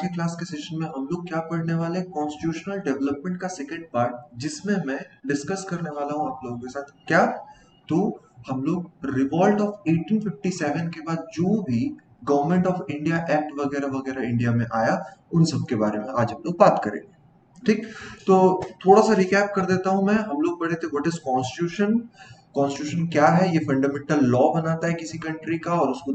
के क्लास के सेशन में हम लोग क्या पढ़ने वाले हैं, कॉन्स्टिट्यूशनल डेवलपमेंट का सेकंड पार्ट, जिसमें मैं डिस्कस करने वाला हूं आप लोगों के साथ क्या, तो हम लोग रिवॉल्ट ऑफ 1857 के बाद जो भी गवर्नमेंट ऑफ इंडिया एक्ट वगैरह वगैरह इंडिया में आया, उन सब के बारे में आज हम लोग बात करेंगे। ठीक, तो थोड़ा सा रिकैप कर देता हूं मैं। हम लोग पढ़े थे व्हाट इज कॉन्स्टिट्यूशन। कॉन्स्टिट्यूशन क्या है, ये फंडामेंटल लॉ बनाता है किसी कंट्री का, और उसको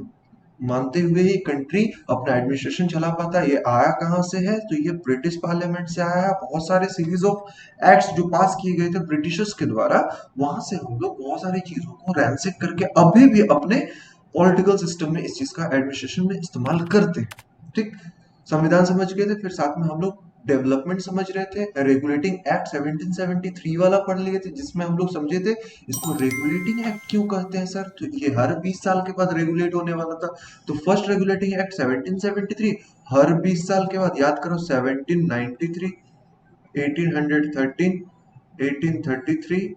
मानते हुए ही कंट्री अपना एडमिनिस्ट्रेशन चला पाता है। ये आया कहां से है, तो ये ब्रिटिश पार्लियामेंट से आया है। बहुत सारे सीरीज ऑफ एक्ट्स जो पास किए गए थे ब्रिटिशर्स के द्वारा, वहां से हम लोग बहुत सारी चीजों को रैंसिक करके अभी भी अपने पॉलिटिकल सिस्टम में इस चीज का एडमिनिस्ट्रेशन में इस्तेमाल करते हैं। ठीक, संविधान समझ गए थे, फिर साथ में हम लोग डेवलपमेंट समझ रहे थे। रेगुलेटिंग एक्ट 1773 वाला पढ़ लिए थे, जिसमें हम लोग समझे थे इसको रेगुलेटिंग एक्ट क्यों कहते हैं सर, तो ये हर 20 साल के बाद रेगुलेट होने वाला था। तो फर्स्ट रेगुलेटिंग एक्ट 1773, हर 20 साल के बाद, याद करो 1793, 1813, 1833,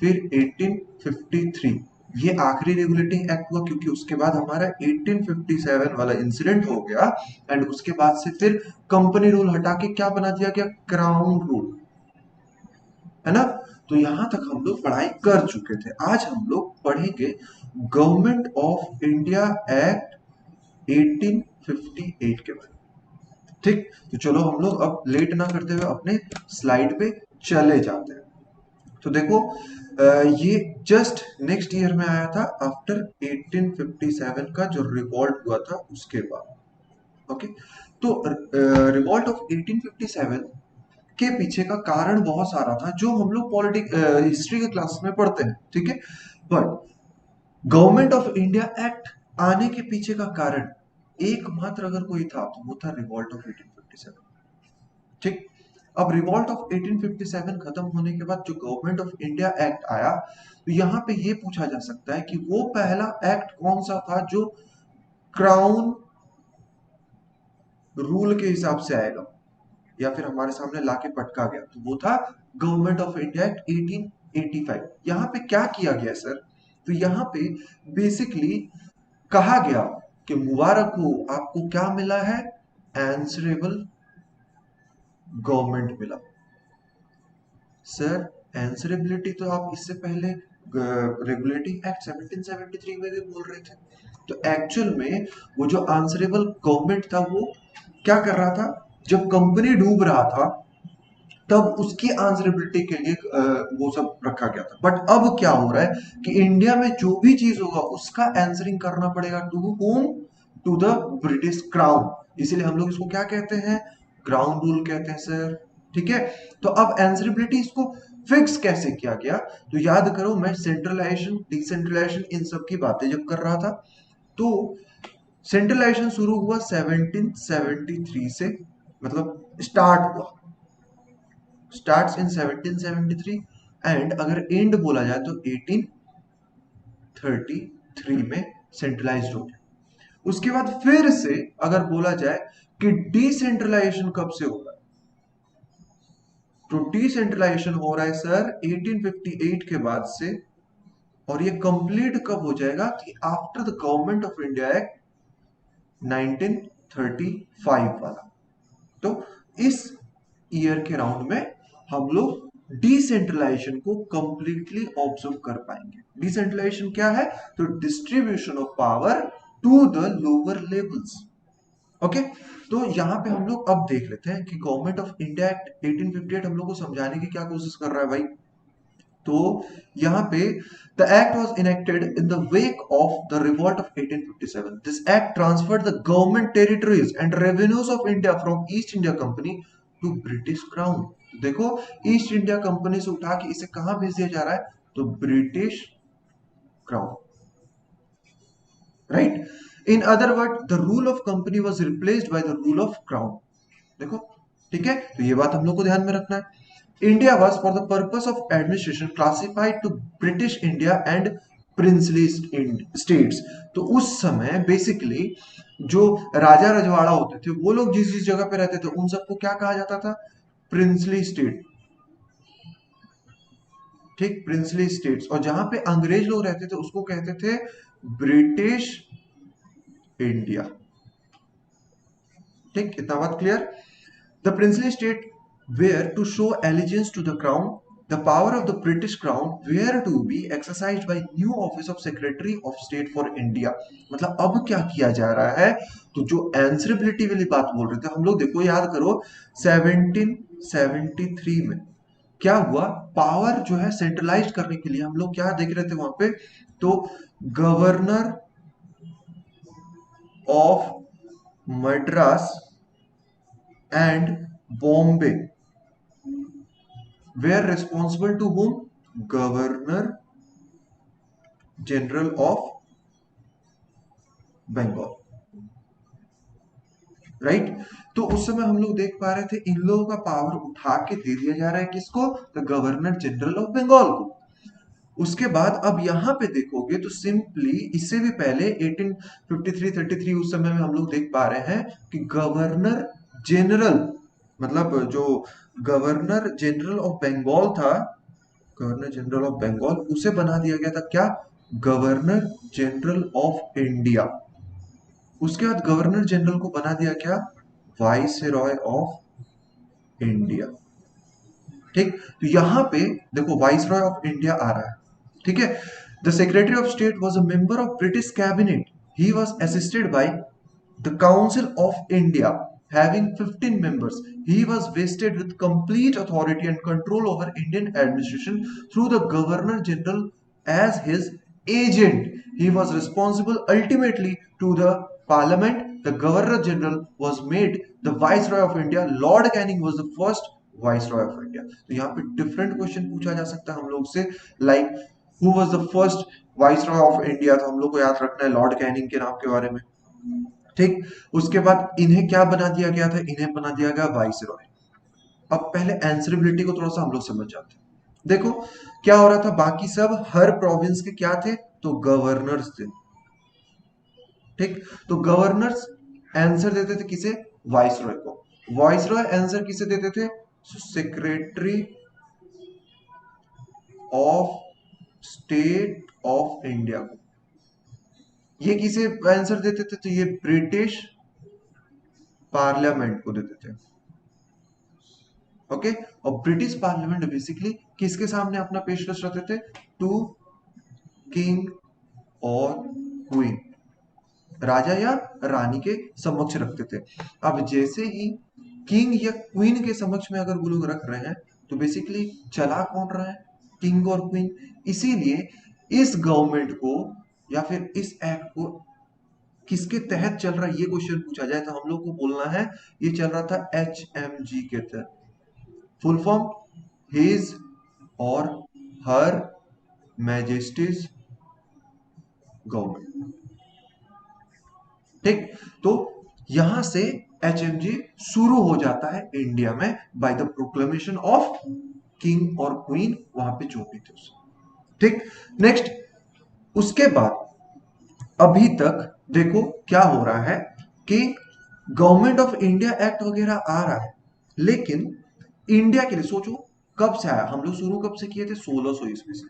फिर 1853, ये आखिरी रेगुलेटिंग एक्ट हुआ, क्योंकि उसके बाद हमारा 1857 वाला इंसिडेंट हो गया। एंड उसके बाद से फिर कंपनी रूल हटा के क्या बना दिया गया, क्राउन रूल, है ना। तो यहां तक हम लोग पढ़ाई कर चुके थे। आज हम लोग पढ़ेंगे गवर्नमेंट ऑफ इंडिया एक्ट 1858 के बारे में। ठीक, तो चलो हम लोग अब लेट ना करते हुए अपने स्लाइड पे चले जाते हैं। तो देखो, ये जस्ट नेक्स्ट ईयर में आया था, आफ्टर 1857 का जो रिवॉल्ट हुआ था उसके बाद। ओके, तो रिवॉल्ट ऑफ 1857 के पीछे का कारण बहुत सारा था, जो हम लोग हिस्ट्री के क्लास में पढ़ते हैं। ठीक है, but government of India act आने के पीछे का कारण एकमात्र अगर कोई था, तो वो था रिवॉल्ट ऑफ 1857। ठीक, अब रिवॉल्ट ऑफ 1857 खत्म होने के बाद जो गवर्नमेंट ऑफ इंडिया एक्ट आया, तो यहां पे ये पूछा जा सकता है कि वो पहला एक्ट कौन सा था जो क्राउन रूल के हिसाब से आएगा, या फिर हमारे सामने लाके पटका गया, तो वो था गवर्नमेंट ऑफ इंडिया एक्ट 1885। यहां पे क्या किया गया सर, तो यहां पे बेसिकली कहा गया कि मुबारक हो, आपको क्या मिला है, एंसरेबल गवर्नमेंट मिला। सर, आंसरेबिलिटी तो आप इससे पहले रेगुलेटिंग एक्ट 1773 में भी बोल रहे थे। तो एक्चुअल में वो जो आंसरेबल गवर्नमेंट था, वो क्या कर रहा था, जब कंपनी डूब रहा था तब उसकी आंसरेबिलिटी के लिए वो सब रखा गया था। बट अब क्या हो रहा है कि इंडिया में जो भी चीज होगा उसका आंसरिंग करना पड़ेगा to home, to the British crown. इसीलिए हम लोग इसको क्या कहते हैं, क्राउन रूल कहते हैं सर। ठीक है, तो अब आंसरेबिलिटी इसको फिक्स कैसे किया गया, तो याद करो मैं सेंट्रलाइजेशन डिसेंट्रलाइजेशन इन सब की बातें जब कर रहा था, तो सेंट्रलाइजेशन शुरू हुआ 1773 से, मतलब स्टार्ट हुआ, स्टार्ट्स इन 1773, एंड अगर एंड बोला जाए तो 1833 में सेंट्रलाइज्ड हो गया। उसके बाद फिर से अगर बोला जाए कि डिसेंट्रलाइजेशन कब से होगा, तो डिसेंट्रलाइजेशन हो रहा है सर 1858 के बाद से, और ये कंप्लीट कब हो जाएगा कि after the government of India act 1935 वाला। तो इस ईयर के राउंड में हम लोग डिसेंट्रलाइजेशन को कंप्लीटली ऑब्जर्व कर पाएंगे। डिसेंट्रलाइजेशन क्या है, तो distribution of power to the lower levels. Okay, तो यहां पे हम लोग अब देख लेते हैं कि गवर्नमेंट ऑफ इंडिया एक्ट 1858 हम लोग को समझाने की क्या कोशिश कर रहा है भाई। तो यहां पे the act was enacted in the wake of the revolt of 1857। This act transferred the government territories and revenues of India from East India Company to British crown. देखो, ईस्ट इंडिया कंपनी से उठा के इसे कहां भेज दिया जा रहा है, तो British crown, right. In other word, the rule of company was replaced by the rule of crown. देखो, ठीक है, तो ये बात हम लोग को ध्यान में रखना है। India was for the purpose of administration classified to British India and princely states। तो उस समय बेसिकली जो राजा रजवाड़ा होते थे, वो लोग जिस जिस जगह पे रहते थे, उन सबको क्या कहा जाता था, प्रिंसली स्टेट। ठीक, प्रिंसली स्टेट्स। और जहां पे अंग्रेज लोग रहते थे उसको कहते थे ब्रिटिश इंडिया। ठीक, इतना बात clear. The princely state were to show allegiance to the crown. The power of the British crown were to be exercised by new office of Secretary of State for India. मतलब अब क्या किया जा रहा है, तो जो आंसरेबिलिटी वाली बात बोल रहे थे हम लोग, देखो याद करो 1773 में क्या हुआ, पावर जो है सेंट्रलाइज करने के लिए हम लोग क्या देख रहे थे वहां पे, तो governor of Madras and Bombay were responsible to whom? Governor General of Bengal, right. तो उस समय हम लोग देख पा रहे थे इन लोगों का पावर उठा के दे दिया जा रहा है किसको, तो गवर्नर जनरल ऑफ बंगाल को। उसके बाद अब यहाँ पे देखोगे तो सिंपली इससे भी पहले 1853-33 उस समय में हम लोग देख पा रहे हैं कि गवर्नर जनरल, मतलब जो गवर्नर जनरल ऑफ बंगाल था, गवर्नर जनरल ऑफ बंगाल, उसे बना दिया गया था क्या, गवर्नर जनरल ऑफ इंडिया। उसके बाद गवर्नर जनरल को बना दिया क्या, वाइसरॉय ऑफ इंडिया। ठीक, तो यहां पे देखो वाइसरॉय ऑफ इंडिया आ रहा है, ठीक है। The secretary of state was a member of British cabinet, he was assisted by the Council of India, having 15 members, he was vested with complete authority and control over Indian administration through the Governor General as his agent. He was responsible ultimately to the Parliament. The Governor General was made the Viceroy of India. Lord Canning was the first Viceroy of India. तो यहाँ पे different question पूछा जा सकता है हम लोग से, like who was the first viceroy of India, तो हम लोग को याद रखना है लॉर्ड कैनिंग के नाम के बारे में, ठीक। उसके बाद इन्हें क्या बना दिया गया था, इन्हें बना दिया गया वाइसरॉय। अब पहले आंसरेबिलिटी को थोड़ा सा हम लोग समझ जाते हैं। देखो क्या हो रहा था, बाकी सब हर प्रोविंस के क्या थे, तो गवर्नर्स थे, ठीक। तो गवर्नर्स आंसर देते थे किसे, वाइसरॉय को। वाइसरॉय आंसर किसे देते थे, secretary of state of India को। ये किसे आंसर देते थे, तो ये ब्रिटिश पार्लियामेंट को देते थे, ओके। और ब्रिटिश पार्लियामेंट बेसिकली किसके सामने अपना पेशकश रखते थे, टू किंग और क्वीन, राजा या रानी के समक्ष रखते थे। अब जैसे ही किंग या क्वीन के समक्ष में अगर वो लोग रख रहे हैं, तो बेसिकली चला कौन रहा है, किंग और क्वीन। इसीलिए इस गवर्नमेंट को या फिर इस एक्ट को किसके तहत चल रहा है, ये क्वेश्चन पूछा जाए तो हम लोग को बोलना है ये चल रहा था HMG के तहत। फुल फॉर्म, हिज और हर मैजेस्टीज गवर्नमेंट, ठीक। तो यहां से HMG शुरू हो जाता है इंडिया में by the proclamation of king और क्वीन, वहां पे जो भी थे उसे, ठीक। नेक्स्ट, उसके बाद अभी तक देखो क्या हो रहा है कि गवर्नमेंट ऑफ इंडिया एक्ट वगैरह आ रहा है, लेकिन इंडिया के लिए सोचो कब से आया, हम लोग शुरू कब से किए थे, 1600 ईस्वी से।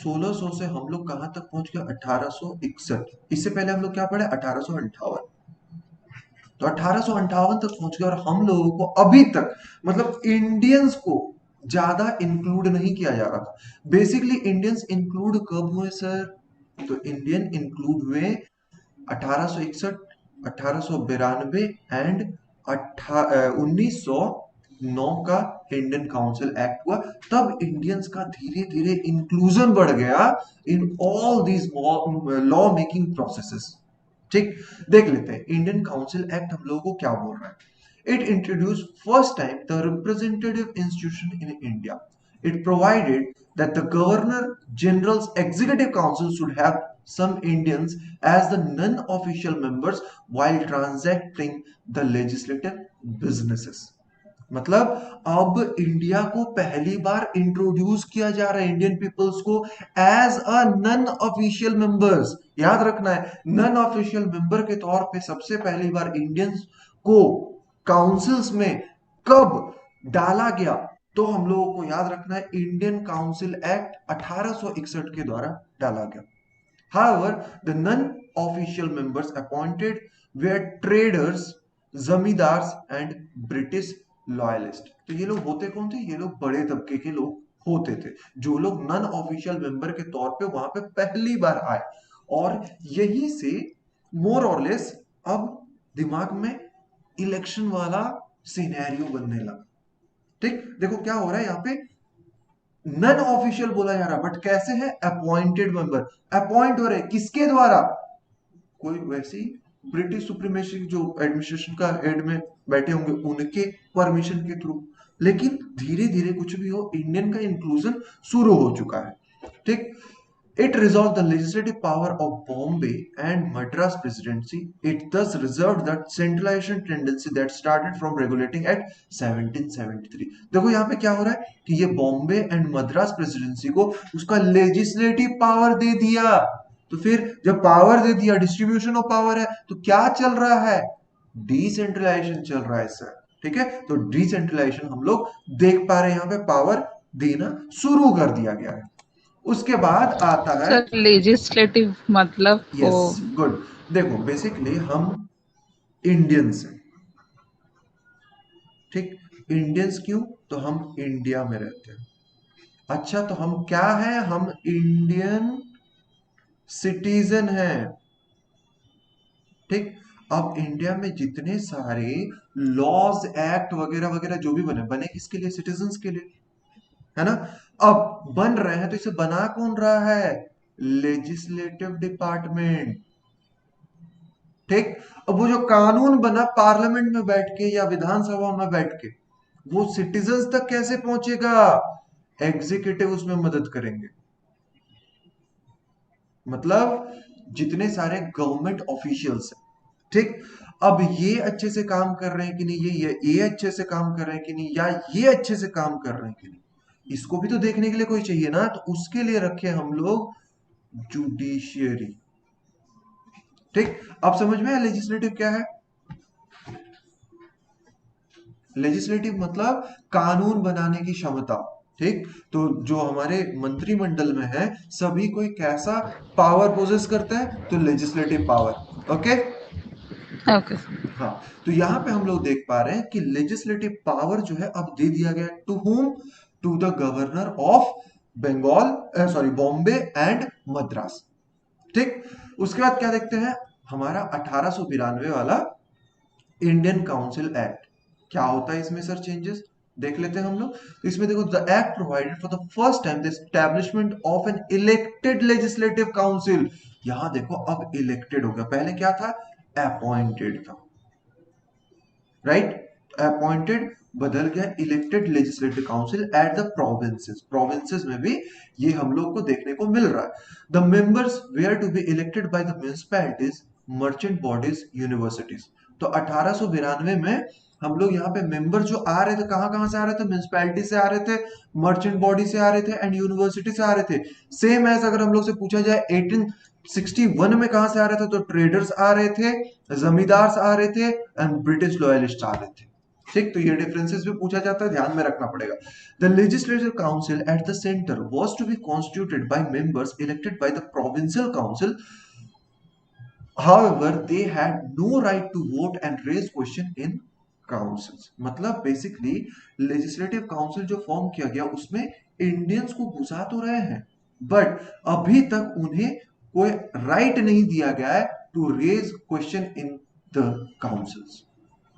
1600 से हम लोग कहां तक पहुंच गए, 1861। इससे पहले हम लोग क्या पढ़े, 1858। तो 1858 तक पहुंच गए, और हम लोगों को अभी तक मतलब इंडियंस को ज्यादा इंक्लूड नहीं किया जा रहा था। बेसिकली इंडियंस इंक्लूड कब हुए सर, तो इंडियन इंक्लूड हुए 1861, 1892 एंड 1909 का इंडियन काउंसिल एक्ट हुआ। तब इंडियंस का धीरे धीरे इंक्लूजन बढ़ गया in all these law making processes, ठीक। देख लेते हैं इंडियन काउंसिल एक्ट हम लोगों को क्या बोल रहा है। It introduced first time the representative institution in India. It provided that the Governor General's Executive Council should have some Indians as the non-official members while transacting the legislative businesses. मतलब अब India को पहली बार introduce किया जा रहा है Indian peoples को as a non official members. याद रखना है, नॉन ऑफिशियल मेंबर के तौर पे सबसे पहली बार इंडियंस को काउंसिल्स में कब डाला गया, तो हम लोगों को याद रखना है इंडियन काउंसिल एक्ट 1861 के द्वारा डाला गया। However, the non-official members appointed were traders zamindars and British loyalist. तो ये लोग होते कौन थे? ये लोग बड़े तबके के लोग होते थे, जो लोग नॉन ऑफिशियल मेंबर के तौर पे वहां पे पहली बार आए। और यही से मोर और लेस अब दिमाग में इलेक्शन वाला सिनेरियो बनने लगा। ठीक, देखो क्या हो रहा है यहाँ पे, नॉन ऑफिशियल बोला जा रहा है, बट कैसे है? Appointed member. अपॉइंट हो रहे किसके द्वारा? कोई वैसी ब्रिटिश सुप्रीमेसी जो एडमिनिस्ट्रेशन का हेड में बैठे होंगे उनके परमिशन के थ्रू। लेकिन धीरे धीरे कुछ भी हो, इंडियन का इंक्लूजन शुरू हो चुका है। ठीक, it resolved the legislative power of Bombay and Madras presidency. It thus reserved that centralization tendency that started from regulating at 1773. देखो यहाँ पे क्या हो रहा है कि ये बॉम्बे एंड मद्रास प्रेसिडेंसी को उसका लेजिस्लेटिव पावर दे दिया। तो फिर जब पावर दे दिया, डिस्ट्रीब्यूशन ऑफ पावर है, तो क्या चल रहा है? डिसेंट्रलाइजेशन चल रहा है सर। ठीक है, तो डिसेंट्रलाइजेशन हम लोग देख पा रहे हैं, यहाँ पे पावर देना शुरू कर दिया गया है। उसके बाद आता है, सर लेजिस्लेटिव मतलब वो। Yes, good. देखो बेसिकली हम इंडियंस हैं। ठीक, इंडियंस क्यों? तो हम इंडिया में रहते हैं। अच्छा, तो हम क्या हैं? हम इंडियन सिटीजन हैं। ठीक, अब इंडिया में जितने सारे लॉज, एक्ट वगैरह वगैरह जो भी बने, बने किसके लिए? सिटीजन्स के लिए, है ना? अब बन रहे हैं तो इसे बना कौन रहा है? Legislative department. ठीक, अब वो जो कानून बना पार्लियामेंट में बैठ के या विधानसभा में बैठ के, वो सिटीजन्स तक कैसे पहुंचेगा? एग्जीक्यूटिव उसमें मदद करेंगे। मतलब जितने सारे गवर्नमेंट ऑफिशियल्स हैं, ठीक, अब ये अच्छे से काम कर रहे हैं कि नहीं, ये अच्छे से काम कर रहे हैं कि नहीं, या ये अच्छे से काम कर रहे हैं कि नहीं, इसको भी तो देखने के लिए कोई चाहिए ना। तो उसके लिए रखे हम लोग जुडिशियरी। ठीक, अब समझ में आया लेजिस्लेटिव क्या है? लेजिस्लेटिव मतलब कानून बनाने की क्षमता। ठीक, तो जो हमारे मंत्रिमंडल में है, सभी कोई कैसा पावर पोजेस करता है? तो लेजिस्लेटिव पावर। Okay, okay. हाँ। तो यहाँ पे हम लोग देख पा रहे हैं कि लेजिस्लेटिव पावर जो है अब दे दिया गया to home? To the governor of Bengal, sorry, Bombay and Madras. ठीक, उसके बाद क्या देखते हैं? हमारा 1892 वाला इंडियन काउंसिल एक्ट। क्या होता है इसमें सर चेंजेस? देख लेते हैं हम लोग। तो इसमें देखो, the act provided for the first time the establishment of an elected legislative council. यहां देखो, अब इलेक्टेड हो गया, पहले क्या था? अपॉइंटेड था। राइट, अपॉइंटेड बदल गया elected legislative council at the provinces. Provinces में भी ये हम लोग को देखने को मिल रहा है। The members were to be elected by the municipalities, merchant bodies, universities. तो 1892 में हम लोग यहाँ पे मेंबर जो आ रहे थे, कहाँ कहाँ से आ रहे थे? म्युनिसिपैलिटी से आ रहे थे, मर्चेंट बॉडी से आ रहे थे, एंड यूनिवर्सिटी से आ रहे थे। सेम एज अगर हम लोग से पूछा जाए 1861 में कहां से आ रहे थे, तो ट्रेडर्स आ रहे थे, जमींदार आ रहे थे, एंड ब्रिटिश लॉयलिस्ट आ रहे थे। ठीक, तो ये डिफरेंसेस भी पूछा जाता है, ध्यान में रखना पड़ेगा। The legislative council at the centre was to be constituted by members elected by the provincial council. However, they had no right to vote and raise question in councils। मतलब बेसिकली लेजिस्लेटिव काउंसिल जो form किया गया उसमें Indians को घुसा तो रहे हैं, बट अभी तक उन्हें कोई राइट नहीं दिया गया है to raise question in the councils.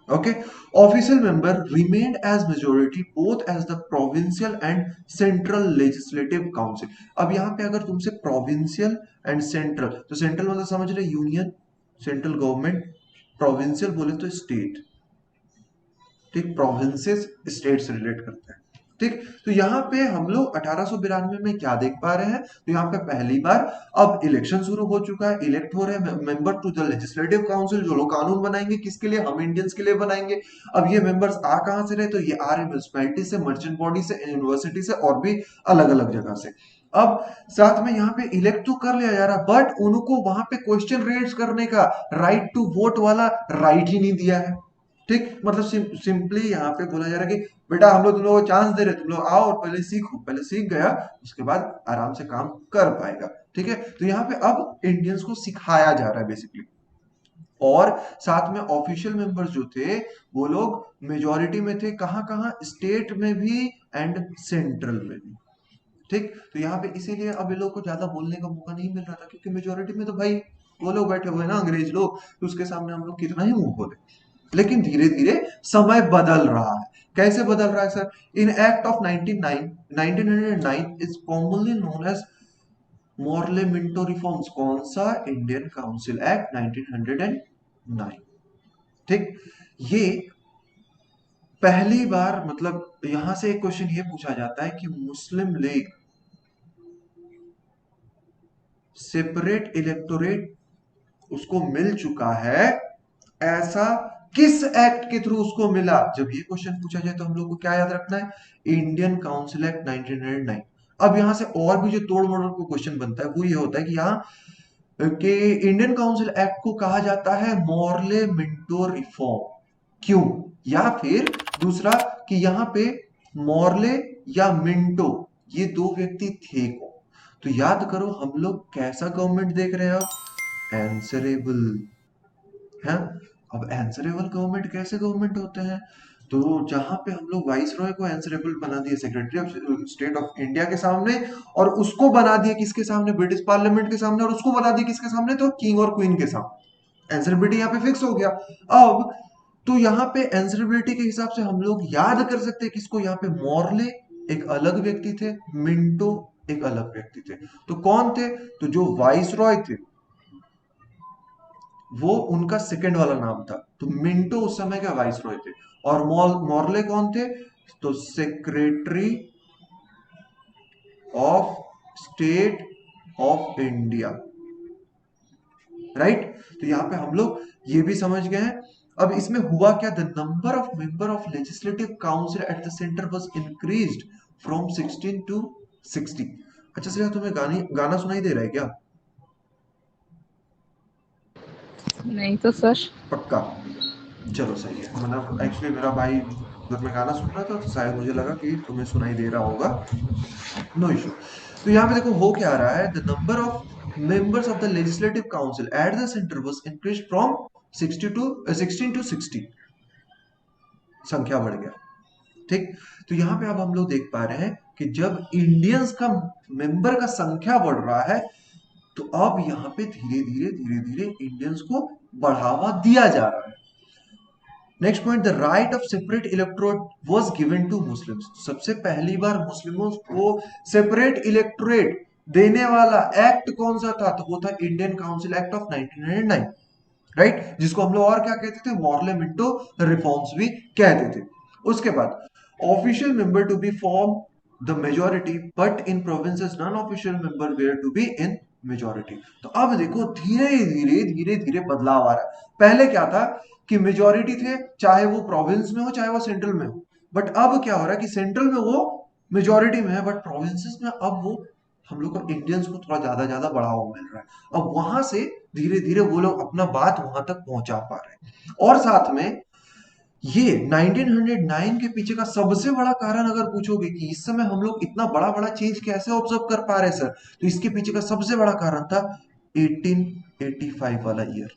Okay, official member remained as majority both as the provincial and central legislative council। अब यहाँ पे अगर तुमसे provincial and central, तो central मतलब समझ रहे यूनियन, सेंट्रल गवर्नमेंट, प्रोविंशियल बोले तो स्टेट। ठीक, प्रोविंसेस स्टेट से रिलेट करते हैं। ठीक, तो यहाँ पे हम लोग 1892 में क्या देख पा रहे हैं? तो यहाँ पे पहली बार अब इलेक्शन शुरू हो चुका है, इलेक्ट हो रहे हैं member to the legislative council, जो लोग कानून बनाएंगे किसके लिए? हम इंडियंस के लिए बनाएंगे। अब ये मेंबर्स आ कहां से रहे? तो ये आ रहे म्यूनिसिपैलिटी से, मर्चेंट बॉडी से, यूनिवर्सिटी से, और भी अलग अलग जगह से। अब साथ में यहाँ पे इलेक्ट तो कर लिया जा रहा, बट उनको वहां पे क्वेश्चन रेज करने का, राइट टू वोट वाला राइट ही नहीं दिया है। ठीक, मतलब सिंपली यहाँ पे बोला जा रहा है कि बेटा हम लोग तुम लोगों को चांस दे रहे, तुम लोग आओ और पहले सीखो, पहले सीख गया उसके बाद आराम से काम कर पाएगा। ठीक है, तो यहाँ पे अब इंडियंस को सिखाया जा रहा है बेसिकली। और साथ में ऑफिशियल मेंबर्स जो थे वो लोग मेजॉरिटी में थे, कहां कहां, स्टेट में भी एंड सेंट्रल में भी। ठीक, तो यहाँ पे इसीलिए अब ये लोग को ज्यादा बोलने का मौका नहीं मिल रहा था, क्योंकि मेजोरिटी में तो भाई वो लोग बैठे हुए ना, अंग्रेज लोग, तो उसके सामने हम लोग कितना ही मुंह खोले। लेकिन धीरे धीरे समय बदल रहा है। कैसे बदल रहा है sir? In act of 1909 is commonly known as Morley Minto reforms. कौन सा? Indian council act 1909। ठीक, ये पहली बार, मतलब यहां से एक क्वेश्चन ये पूछा जाता है कि मुस्लिम लीग सेपरेट इलेक्टोरेट उसको मिल चुका है, ऐसा किस एक्ट के थ्रू उसको मिला? जब ये क्वेश्चन पूछा जाए तो हम लोग को क्या याद रखना है? Indian council act 1909। अब यहां से और भी जो तोड़ मरोड़ को क्वेश्चन बनता है वो ये होता है कि यहाँ कि इंडियन काउंसिल एक्ट को कहा जाता है मॉर्ले मिंटो रिफॉर्म, क्यों? या फिर दूसरा कि यहां पे मॉर्ले या मिंटो ये दो व्यक्ति थे कौन? तो याद करो हम लोग कैसा गवर्नमेंट देख रहे हैं अब? एंसरेबल है। अब एंसरेबल गवर्नमेंट कैसे गवर्नमेंट होते हैं? तो जहां पे हम लोग वाइस रॉय को एंसरेबल बना दिए secretary of state of India के सामने, और उसको बना दिए किसके सामने? ब्रिटिश पार्लियामेंट के सामने, और उसको बना दिए किसके सामने? तो किंग और क्वीन के सामने। एंसरेबिलिटी यहाँ पे फिक्स हो गया। अब तो यहाँ पे एंसरेबिलिटी के हिसाब से हम लोग याद कर सकते हैं किसको? यहाँ पे मॉर्ले एक अलग व्यक्ति थे, मिंटो एक अलग व्यक्ति थे। तो कौन थे? तो जो वाइस रॉय थे वो उनका सेकंड वाला नाम था, तो मिंटो उस समय के वाइस रॉय थे। और मॉर्ले कौन थे? तो secretary of state of India. Right, तो यहां पे हम लोग ये भी समझ गए हैं। अब इसमें हुआ क्या? The number of member of legislative council at the centre was increased from 16 to 60। अच्छा सर, तुम्हें गाना सुनाई दे रहा है क्या? नहीं तो सर। पक्का? चलो सही है, मतलब एक्चुअली मेरा भाई उधर में गाना सुन रहा था तो शायद मुझे लगा कि तुम्हें सुनाई दे रहा होगा। No issue. तो यहाँ पे देखो हो क्या रहा है, the number of members of the legislative council at the centre was increased from 16 to 60। संख्या बढ़ गया। ठीक, तो यहाँ पे अब हम लोग देख पा रहे हैं कि जब इंडियंस का मेंबर का संख्या बढ़ रहा है तो अब यहाँ पे धीरे धीरे इंडियंस को बढ़ावा दिया जा रहा है। Next point, the right of separate electorate was given to Muslims. सबसे पहली बार मुस्लिमों को सेपरेट इलेक्टोरेट देने वाला एक्ट कौन सा था? तो वो था Indian council act of 1909। Right, जिसको हम लोग और क्या कहते थे? मॉर्ले मिंटो रिफॉर्म्स भी कहते थे। उसके बाद official member to be form the majority but in provinces non official member were to be in majority. तो अब देखो धीरे धीरे बदलाव आ रहा है। पहले क्या था कि मेजोरिटी थे, चाहे वो प्रोविंस में हो चाहे वो सेंट्रल में हो। बट अब क्या हो रहा है कि सेंट्रल में वो मेजोरिटी में है, बट प्रोविंसेस में अब वो हम लोग को इंडियंस को थोड़ा ज्यादा ज्यादा बढ़ावा मिल रहा है। अब वहां से धीरे धीरे वो लोग अपना बात वहां तक पहुंचा पा रहे हैं। और साथ में ये 1909 के पीछे का सबसे बड़ा कारण अगर पूछोगे कि इस समय हम लोग इतना बड़ा बड़ा चेंज कैसे ऑब्जर्व कर पा रहे हैं सर, तो इसके पीछे का सबसे बड़ा कारण था 1885 वाला ईयर।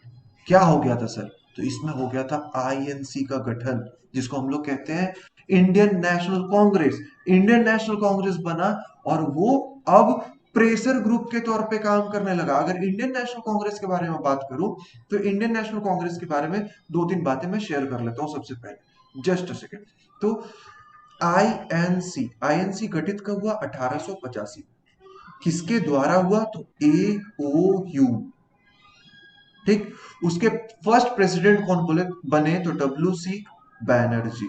क्या हो गया था सर? तो इसमें हो गया था आईएनसी का गठन, जिसको हम लोग कहते हैं Indian national Congress. Indian national Congress बना और वो अब प्रेशर ग्रुप के तौर पे काम करने लगा। अगर इंडियन नेशनल कांग्रेस के बारे में बात करूं तो इंडियन नेशनल कांग्रेस के बारे में दो तीन बातें मैं शेयर कर लेता हूं सबसे पहले, जस्ट अ सेकेंड। तो आईएनसी गठित कब हुआ? 1885। किसके द्वारा हुआ? तो एओयू। ठीक, उसके फर्स्ट प्रेसिडेंट कौन बोले बने? तो डब्ल्यू सी बैनर्जी।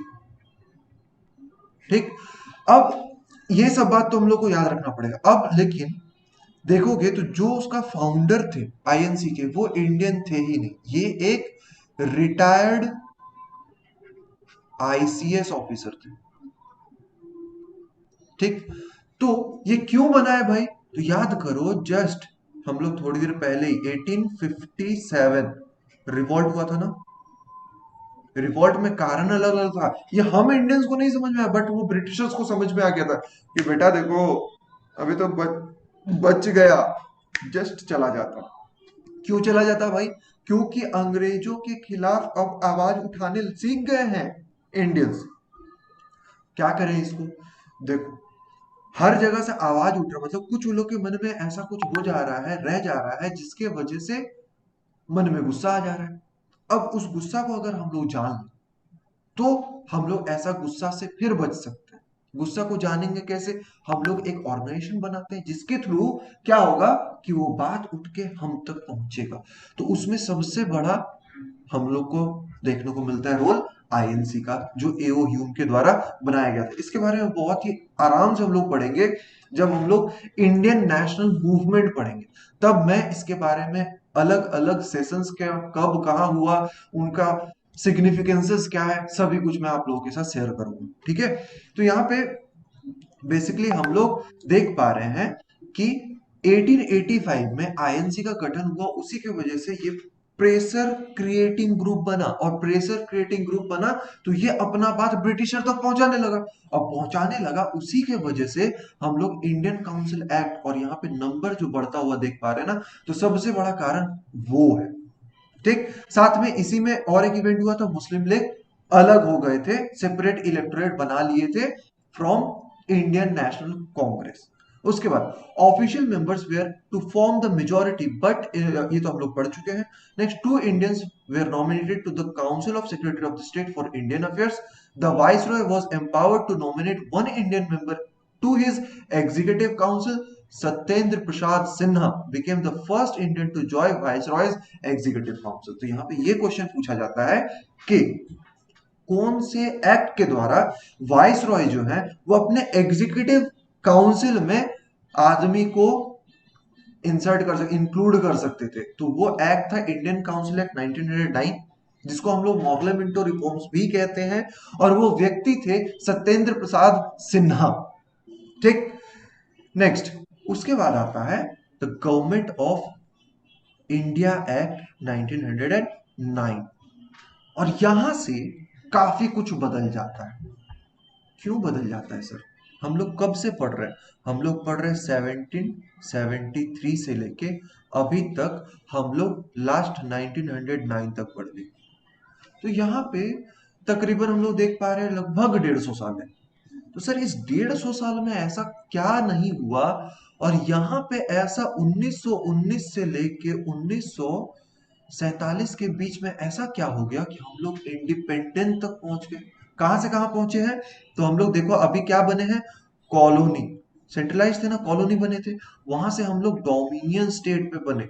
ठीक, अब ये सब बात तो हम लोग को याद रखना पड़ेगा। अब लेकिन देखोगे तो जो उसका फाउंडर थे आईएनसी के, वो इंडियन थे ही नहीं, ये एक रिटायर्ड आईसीएस ऑफिसर थे। ठीक, तो ये क्यों बना है भाई? तो याद करो, जस्ट हम लोग थोड़ी देर पहले ही 1857 रिवॉल्ट हुआ था ना। रिवॉल्ट में कारण अलग अलग था, ये हम इंडियंस को नहीं समझ में आया, बट वो ब्रिटिशर्स को समझ में आ गया था कि बेटा देखो अभी तो बच गया, जस्ट चला जाता। क्यों चला जाता भाई? क्योंकि अंग्रेजों के खिलाफ अब आवाज उठाने सीख गए हैं इंडियंस। क्या करें इसको? देखो, हर जगह से आवाज उठ रहा, मतलब कुछ लोग के मन में ऐसा कुछ हो जा रहा है, रह जा रहा है, जिसके वजह से मन में गुस्सा आ जा रहा है। अब उस गुस्सा को अगर हम लोग जान लें तो हम लोग ऐसा गुस्सा से फिर बच सकते हैं। गुस्सा को जानेंगे कैसे? हम लोग एक ऑर्गेनाइजेशन बनाते हैं जिसके थ्रू क्या होगा कि वो बात उठ के हम तक पहुंचेगा। तो उसमें सबसे बड़ा हम लोग को देखने को मिलता है रोल आईएनसी का, जो एओ ह्यूम के द्वारा बनाया गया था। इसके बारे में बहुत ही आराम से हम लोग पढ़ेंगे जब हम लोग इंडियन नेशनल मूवमेंट पढ़ेंगे, तब मैं इसके बारे में अलग अलग सेशंस क्या कब कहाँ हुआ, उनका सिग्निफिकेंसेस क्या है, सभी कुछ मैं आप लोगों के साथ शेयर करूंगा। ठीक है? तो यहाँ पे बेसिकली हम लोग देख पा रहे हैं कि 1885 में आईएनसी का गठन हुआ, उसी की वजह से ये प्रेशर क्रिएटिंग ग्रुप बना, और प्रेशर क्रिएटिंग ग्रुप बना तो ये अपना बात ब्रिटिशर तक पहुंचाने लगा। और पहुंचाने लगा उसी के वजह से हम लोग इंडियन काउंसिल एक्ट, और यहाँ पे नंबर जो बढ़ता हुआ देख पा रहे हैं ना, तो सबसे बड़ा कारण वो है। ठीक, साथ में इसी में और एक इवेंट हुआ था, मुस्लिम लीग अलग हो गए थे, सेपरेट इलेक्टोरेट बना लिए थे फ्रॉम इंडियन नेशनल कांग्रेस। उसके बाद official members were to form the majority, but ये तो हम लोग पढ़ चुके हैं। Next, two Indians were nominated to the council of secretary of the state for Indian affairs. The viceroy was empowered to nominate one Indian member to his executive council. Satyendra Prasad Sinha became the first Indian to join Viceroy's Executive Council। तो यहाँ पे ये question पूछा जाता है कि कौन से एक्ट के द्वारा वाइसरॉय जो है वो अपने एग्जीक्यूटिव काउंसिल में आदमी को इंक्लूड कर सकते थे। तो वो एक्ट था इंडियन काउंसिल एक्ट 1909, जिसको हम लोग मोगले मिंटो रिफॉर्म्स भी कहते हैं, और वो व्यक्ति थे सत्येंद्र प्रसाद सिन्हा। ठीक, नेक्स्ट, उसके बाद आता है the government of India act 1909, और यहां से काफी कुछ बदल जाता है। क्यों बदल जाता है सर? हम लोग कब से पढ़ रहे हैं? हम लोग पढ़ रहे हैं 1773 से लेके अभी तक, हम लोग लास्ट 1909 तक पढ़ लिए। तो यहाँ पे तकरीबन हम लोग देख पा रहे हैं लगभग 150 साल है। तो सर इस 150 साल में ऐसा क्या नहीं हुआ, और यहाँ पे ऐसा 1919 से लेके 1947 के बीच में ऐसा क्या हो गया कि हम लोग इंडिपेंडेंट तक पहुंच गए? कहां से कहां पहुंचे हैं? तो हम लोग देखो अभी क्या बने हैं, कॉलोनी। सेंट्रलाइज थे ना, कॉलोनी बने थे, वहां से हम लोग डोमिनियन स्टेट पे बने,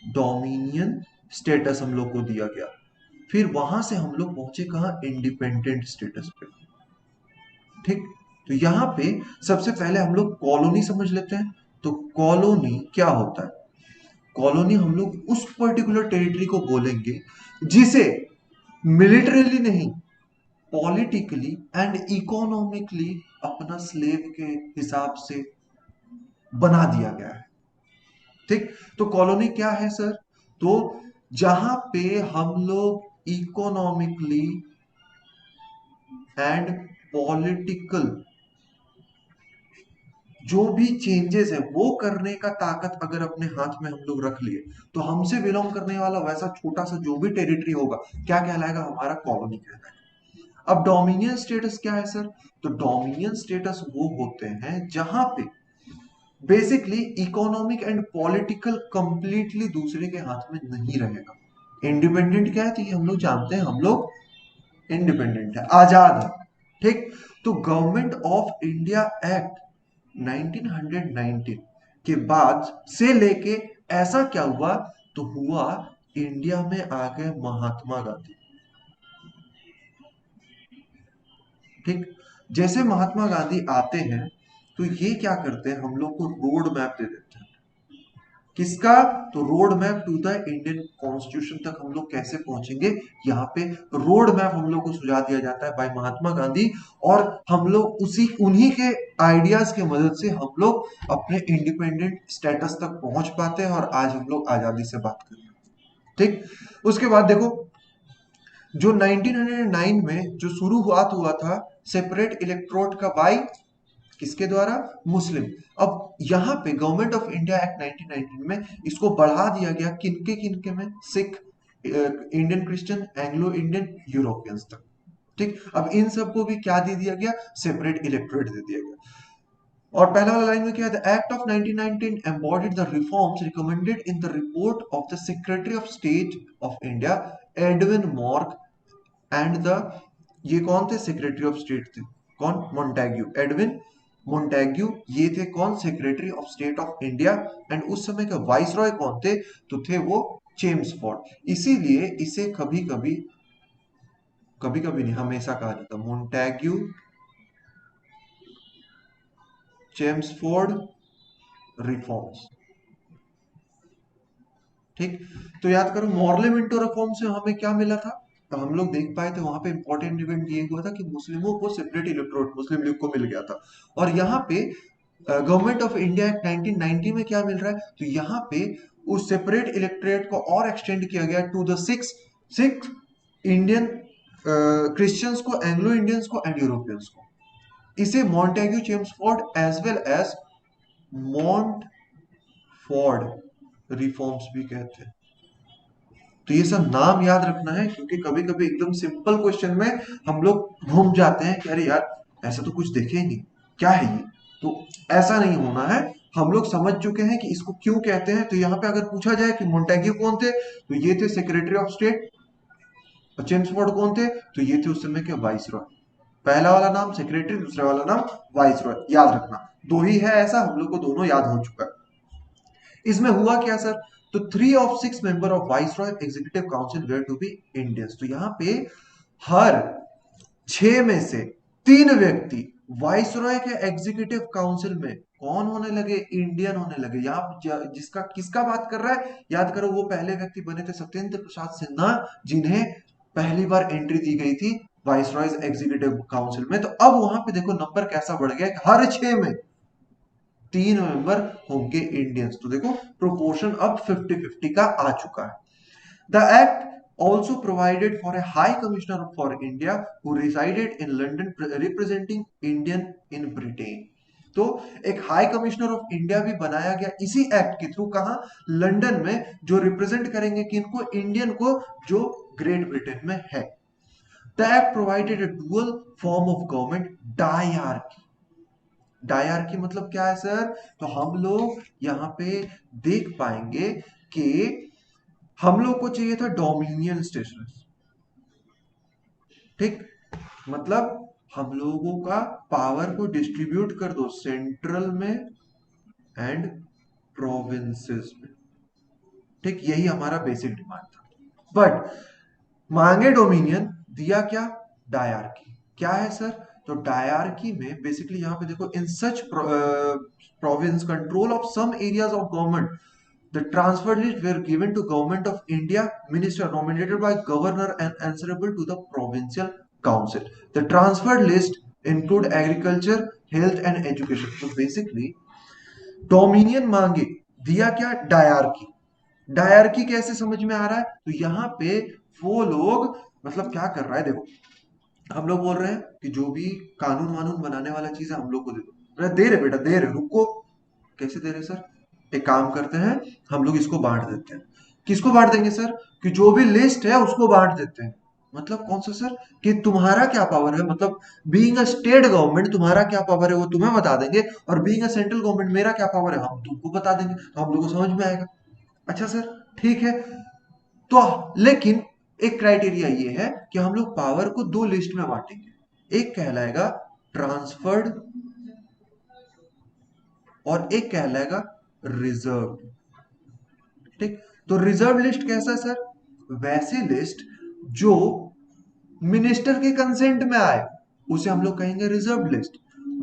डोमिनियन स्टेटस हम लोग को दिया गया। फिर वहां से हम लोग पहुंचे कहां, इंडिपेंडेंट स्टेटस पे। ठीक, तो यहाँ पे सबसे पहले हम लोग कॉलोनी समझ लेते हैं। तो कॉलोनी क्या होता है? कॉलोनी हम लोग उस पर्टिकुलर टेरिटरी को बोलेंगे जिसे मिलिटरीली नहीं, पॉलिटिकली एंड इकोनॉमिकली अपना स्लेव के हिसाब से बना दिया गया है। ठीक, तो कॉलोनी क्या है सर? तो जहां पे हम लोग इकोनॉमिकली एंड पॉलिटिकल जो भी चेंजेस है वो करने का ताकत अगर अपने हाथ में हम लोग रख लिए, तो हमसे बिलोंग करने वाला वैसा छोटा सा जो भी टेरिटरी होगा क्या कहलाएगा, हमारा कॉलोनी कहलाएगा। अब डोमिनियन स्टेटस क्या है सर? तो डोमिनियन स्टेटस वो होते हैं जहां पे basically economic and political completely दूसरे के हाथ में नहीं रहेगा। इंडिपेंडेंट क्या है? तो ये हम लोग जानते हैं, हम लोग इंडिपेंडेंट है, आजाद है। ठीक, तो गवर्नमेंट ऑफ इंडिया एक्ट 1919 के बाद से लेके ऐसा क्या हुआ? तो हुआ इंडिया में आ गए महात्मा गांधी। ठीक, जैसे महात्मा गांधी आते हैं तो ये क्या करते हैं, हम लोग को रोड मैप दे देते हैं। किसका? तो road map to the Indian constitution तक हम लोग कैसे पहुंचेंगे, यहाँ पे रोड मैप हम लोग को सुझा दिया जाता है बाय महात्मा गांधी, और हम लोग उसी उन्हीं के आइडियाज की मदद से हम लोग अपने इंडिपेंडेंट स्टेटस तक पहुंच पाते हैं, और आज हम लोग आजादी से बात कर रहे हैं। ठीक, उसके बाद देखो जो 1909 में जो शुरुआत हुआ था सेपरेट इलेक्टोरेट का बाय किसके द्वारा? मुस्लिम। अब यहाँ पे गवर्नमेंट ऑफ इंडिया एक्ट 1919 में इसको बढ़ा दिया गया किनके किनके में? Sikh, Indian Christian, Anglo Indian, Europeans तक। ठीक, अब इन सबको भी क्या दे दिया गया? सेपरेट इलेक्टोरेट दे दिया गया। और पहला वाला लाइन में क्या है? The act of 1919 embodied the reforms recommended in the report of the Secretary of State of India Edwin मॉर्क एंड द, ये कौन थे? सेक्रेटरी ऑफ स्टेट थे। कौन? मोन्टेग्यू, एडविन मोन्टेग्यू, ये थे कौन? Secretary of state of India. And उस समय के वाइस रॉय कौन थे? तो थे वो चेम्सफोर्ड। इसीलिए इसे कभी कभी, कभी कभी नहीं, हमेशा कहा जाता मोन्टेग्यू चेम्सफोर्ड रिफॉर्म्स। ठीक, तो याद करो मॉर्ले मिंटो रिफॉर्म से हमें क्या मिला था? तो हम लोग देख पाए थे वहां पे इंपॉर्टेंट इवेंट ये हुआ था कि मुस्लिमों को सेपरेट इलेक्टोरेट मुस्लिम लीग को मिल गया था। और यहाँ पे गवर्नमेंट ऑफ इंडिया एक्ट 1990 में क्या मिल रहा है? तो यहाँ पे उस सेपरेट इलेक्टोरेट को और एक्सटेंड किया गया to the six six Indian Christians को, एंग्लो इंडियंस को एंड यूरोपियंस को। इसे Montagu Chelmsford as well as Montford reforms भी कहते हैं। तो ये सब नाम याद रखना है, क्योंकि कभी कभी एकदम सिंपल क्वेश्चन में हम लोग घूम जाते हैं कि अरे यार ऐसा तो कुछ देखे ही नहीं, क्या है ये। तो ऐसा नहीं होना है, हम लोग समझ चुके हैं कि इसको क्यों कहते हैं। तो यहाँ पे अगर पूछा जाए कि मोन्टेग्यू कौन थे, तो ये थे सेक्रेटरी ऑफ स्टेट। और चेम्सफोर्ड कौन थे? तो ये थे उस समय के वाइस रॉय। पहला वाला नाम सेक्रेटरी, दूसरा वाला नाम वाइस रॉय, याद रखना। दो ही है ऐसा, हम लोग को दोनों याद हो चुका है। इसमें हुआ क्या सर? तो 3 of 6 member of viceroy executive council were to be Indians. तो यहाँ पे हर 6 में से 3 व्यक्ति वाइसरॉय के एग्जीक्यूटिव काउंसिल में कौन होने लगे? इंडियन होने लगे। यहाँ जिसका किसका बात कर रहा है? याद करो वो पहले व्यक्ति बने थे सत्येंद्र प्रसाद सिन्हा, जिन्हें पहली बार एंट्री दी गई थी वाइसरॉय एग्जीक्यूटिव काउंसिल में। तो अब वहां पे देखो नंबर कैसा बढ़ गया, हर 6 में 3 मेंबर होंगे इंडियंस। तो देखो प्रोपोर्शन अब 50-50 का आ चुका है। The act also provided for a high commissioner for India who resided in London representing Indian in Britain। तो एक हाई कमिश्नर ऑफ इंडिया भी बनाया गया इसी एक्ट के थ्रू। कहा? लंदन में, जो रिप्रेजेंट करेंगे किनको? इंडियन को, जो ग्रेट ब्रिटेन में है। The act provided a dual form of government dyarchy. Dyarchy मतलब क्या है सर? तो हम लोग यहाँ पे देख पाएंगे कि हम लोग को चाहिए था डोमिनियन स्टेशंस। ठीक, मतलब हम लोगों का पावर को डिस्ट्रीब्यूट कर दो सेंट्रल में एंड प्रोविंसेस में। ठीक, यही हमारा बेसिक डिमांड था। बट मांगे डोमिनियन, दिया क्या? डायआर्की। क्या है सर? तो डायआर्की में बेसिकली यहाँ पे देखो, in such province control of some areas of government the transfer list were given to government of India minister nominated by governor and answerable to the provincial council। The transferred list include agriculture, health and education। So basically dominion मांगे, दिया क्या? Dyarchy. Dyarchy कैसे समझ में आ रहा है? तो यहाँ पे वो लोग मतलब क्या कर रहा है, देखो हम लोग बोल रहे हैं कि जो भी कानून वानून बनाने वाला चीज है हम लोग को दे दो। दे रहे बेटा, दे रहे, रुको। कैसे दे रहे सर? एक काम करते हैं, हम लोग इसको बांट देते हैं। किसको बांट देंगे सर? कि जो भी लिस्ट है उसको बांट देते हैं। मतलब कौन सा सर? कि तुम्हारा क्या पावर है, मतलब बीइंग अ स्टेट गवर्नमेंट तुम्हारा क्या पावर है वो तुम्हें बता देंगे, और बीइंग अ सेंट्रल गवर्नमेंट मेरा क्या पावर है हम तुमको बता देंगे, तो हम लोग को समझ में आएगा। अच्छा सर, ठीक है। तो लेकिन एक क्राइटेरिया ये है कि हम लोग पावर को 2 लिस्ट में बांटेंगे। एक कहलाएगा ट्रांसफर्ड और एक कहलाएगा रिजर्व। ठीक, तो रिजर्व लिस्ट कैसा है सर? वैसी लिस्ट जो मिनिस्टर के कंसेंट में आए उसे हम लोग कहेंगे रिजर्व लिस्ट।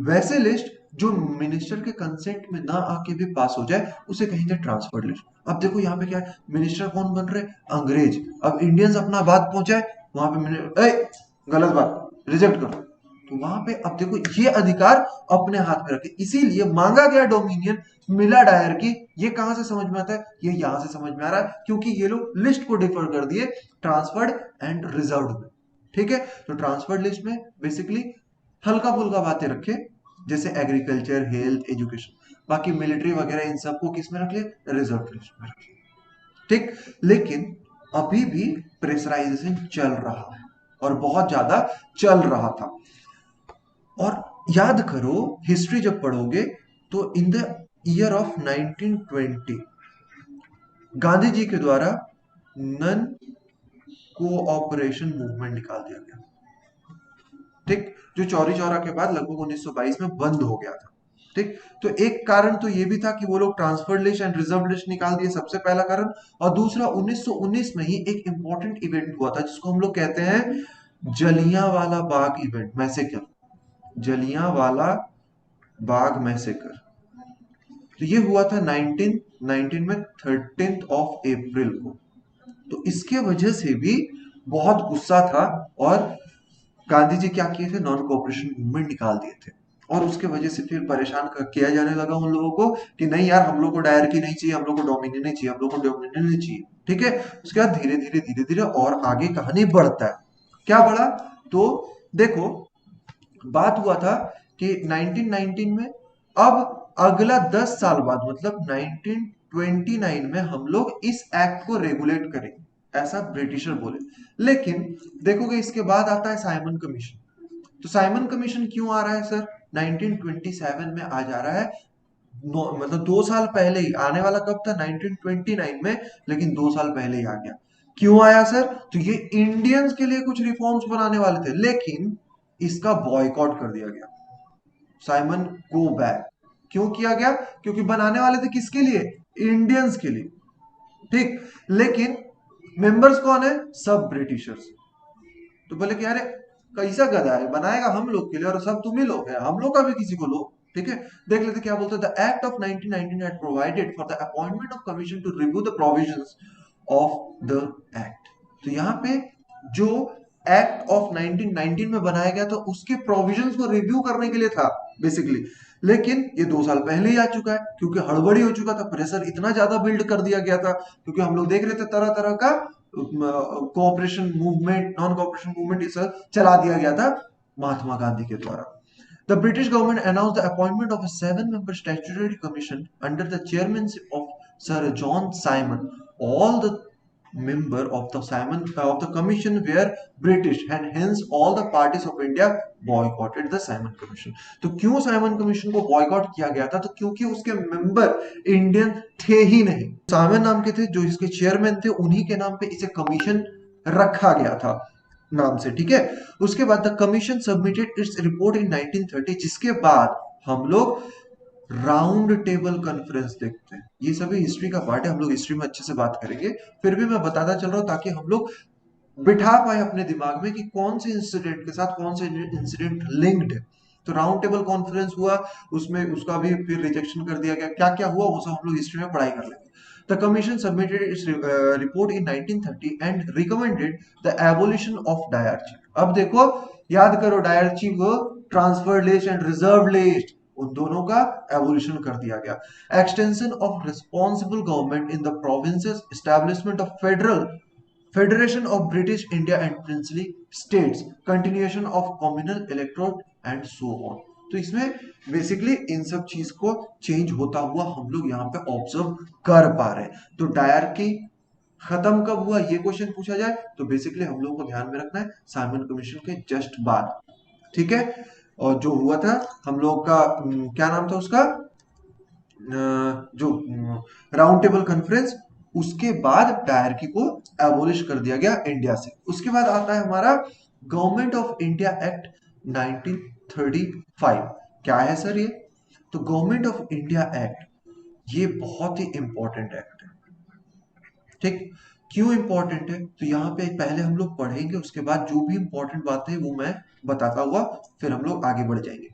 वैसे लिस्ट जो मिनिस्टर के कंसेंट में ना आके भी पास हो जाए उसे कहेंगे ट्रांसफर्ड लिस्ट। अब देखो यहाँ पे क्या है, मिनिस्टर कौन बन रहे? अंग्रेज। अब इंडियंस अपना बात पहुंचाए वहां पे गलत बात, रिजेक्ट करो। तो वहां पे अब देखो ये अधिकार अपने हाथ में रखे, इसीलिए मांगा गया डोमिनियन, मिला डायआर्की। ये कहां से समझ में आता है? ये यहां से समझ में आ रहा है, क्योंकि ये लोग लिस्ट को डिफर कर दिए ट्रांसफर्ड एंड रिजर्व्ड में। ठीक है, तो ट्रांसफर्ड लिस्ट में बेसिकली हल्का फुल्का बातें रखे, जैसे एग्रीकल्चर, हेल्थ, एजुकेशन। बाकी मिलिट्री वगैरह इन सबको किस में रख लिया? रिजर्व लिस्ट में रख लिया। ठीक, लेकिन अभी भी प्रेशराइजेशन चल रहा है और बहुत ज्यादा चल रहा था। और याद करो, हिस्ट्री जब पढ़ोगे तो in the year of 1920 Gandhi ji के द्वारा नन कोऑपरेशन मूवमेंट निकाल दिया गया। ठीक, जो चौरी चौरा के बाद लगभग 1922 में बंद हो गया था। ठीक, तो एक कारण तो ये भी था कि वो लोग transfer list and reserve list निकाल दिए, सबसे पहला कारण। और दूसरा, 1919 में ही एक इंपॉर्टेंट इवेंट हुआ था जिसको हम लोग कहते हैं Jallianwala Bagh event, massacre. Jallianwala Bagh massacre. तो ये हुआ था 1919 में 13 अप्रैल को। तो इसके वजह से भी बहुत गुस्सा था और गांधी जी क्या किए थे? नॉन कोऑपरेशन मूवमेंट निकाल दिए थे। और उसके वजह से फिर परेशान किया जाने लगा उन लोगों को कि नहीं यार, हम लोग को डायरकी नहीं चाहिए, हम लोग को डोमिनियन नहीं चाहिए, हम लोग को डोमिनियन नहीं चाहिए। ठीक है, उसके बाद धीरे धीरे धीरे धीरे और आगे कहानी बढ़ता है। क्या बढ़ा? तो देखो, बात हुआ था कि 1919 में, अब अगला 10 साल बाद मतलब 1929 में हम लोग इस एक्ट को रेगुलेट करेंगे, ऐसा ब्रिटिशर बोले। लेकिन देखोगे इसके बाद आता है साइमन कमीशन। तो साइमन कमीशन क्यों आ रहा है सर? 1927 में आ जा रहा है। मतलब 2 साल पहले ही आने वाला कब था? 1929 में, लेकिन 2 साल पहले ही आ गया। क्यों आया सर? तो ये इंडियंस के लिए कुछ रिफॉर्म्स बनाने वाले थे, लेकिन इसका बॉयकॉट कर दिया गया। Simon go back. क्यों किया गया? क्योंकि बनाने वाले थे किसके लिए? इंडियंस के लिए। ठीक, लेकिन मेंबर्स कौन है? सब ब्रिटिशर्स। तो बोले कि अरे कैसा गधा है, बनाएगा हम लोग के लिए और सब तुम ही लोग हैं, हम लोग का भी किसी को लो। ठीक है, देख लेते क्या बोलते हैं। The act of 1919 had provided for the appointment of commission to review the provisions of the act। तो यहाँ पे जो एक्ट ऑफ 1919 में बनाया गया था उसके प्रोविजंस को रिव्यू करने के लिए था बेसिकली। लेकिन ये 2 साल पहले ही आ चुका है क्योंकि हड़बड़ी हो चुका था, प्रेशर इतना ज्यादा बिल्ड कर दिया गया था, क्योंकि हम लोग देख रहे थे तरह तरह का cooperation movement, non cooperation movement ये सब चला दिया गया था महात्मा गांधी के द्वारा। The British government announced the appointment of a 7-member statutory commission under the chairmanship of Sir John Simon. All the member of the commission were British, and hence all the parties of India boycotted the Simon Commission। तो क्यों Simon commission को boycott किया गया था? तो क्योंकि उसके member Indian थे ही नहीं। साइमन नाम के थे, जो इसके चेयरमैन थे, उन्हीं के नाम पे इसे कमीशन रखा गया था नाम से। ठीक है, उसके बाद the commission submitted its report इन 1930, जिसके बाद हम लोग राउंड टेबल कॉन्फ्रेंस देखते हैं। ये सभी हिस्ट्री का पार्ट है, हम लोग हिस्ट्री में अच्छे से बात करेंगे, फिर भी मैं बताता चल रहा हूं ताकि हम लोग बिठा पाए अपने दिमाग में कि कौन से इंसिडेंट के साथ कौन से इंसिडेंट लिंक्ड है। तो राउंड टेबल कॉन्फ्रेंस हुआ, उसमें उसका भी फिर रिजेक्शन कर दिया गया। क्या क्या हुआ वो सब हम लोग हिस्ट्री में पढ़ाई कर लेंगे। The commission submitted its report in 1930 and recommended the abolition of diarchy। अब देखो, याद करो, डायरची को transfer list and reserve list, उन दोनों का एबोलिशन कर दिया गया। Extension of responsible government in the provinces, establishment of federation of British India and princely states, continuation of communal electorate and so on. तो इसमें बेसिकली इन सब चीज को चेंज होता हुआ हम लोग यहाँ पे ऑब्जर्व कर पा रहे हैं। तो डायरकी खत्म कब हुआ ये क्वेश्चन पूछा जाए तो बेसिकली हम लोग को ध्यान में रखना है साइमन कमीशन के जस्ट बाद। ठीक है, और जो हुआ था हम लोग का क्या नाम था उसका, जो राउंड टेबल कॉन्फ्रेंस, उसके बाद डायरकी को एबोलिश कर दिया गया इंडिया से। उसके बाद आता है हमारा गवर्नमेंट ऑफ इंडिया एक्ट 1935। क्या है सर ये? तो गवर्नमेंट ऑफ इंडिया एक्ट ये बहुत ही इंपॉर्टेंट एक्ट है। ठीक, क्यों इंपॉर्टेंट है? तो यहाँ पे पहले हम लोग पढ़ेंगे, उसके बाद जो भी इंपॉर्टेंट बात है वो मैं बताता हुआ फिर हम लोग आगे बढ़ जाएंगे।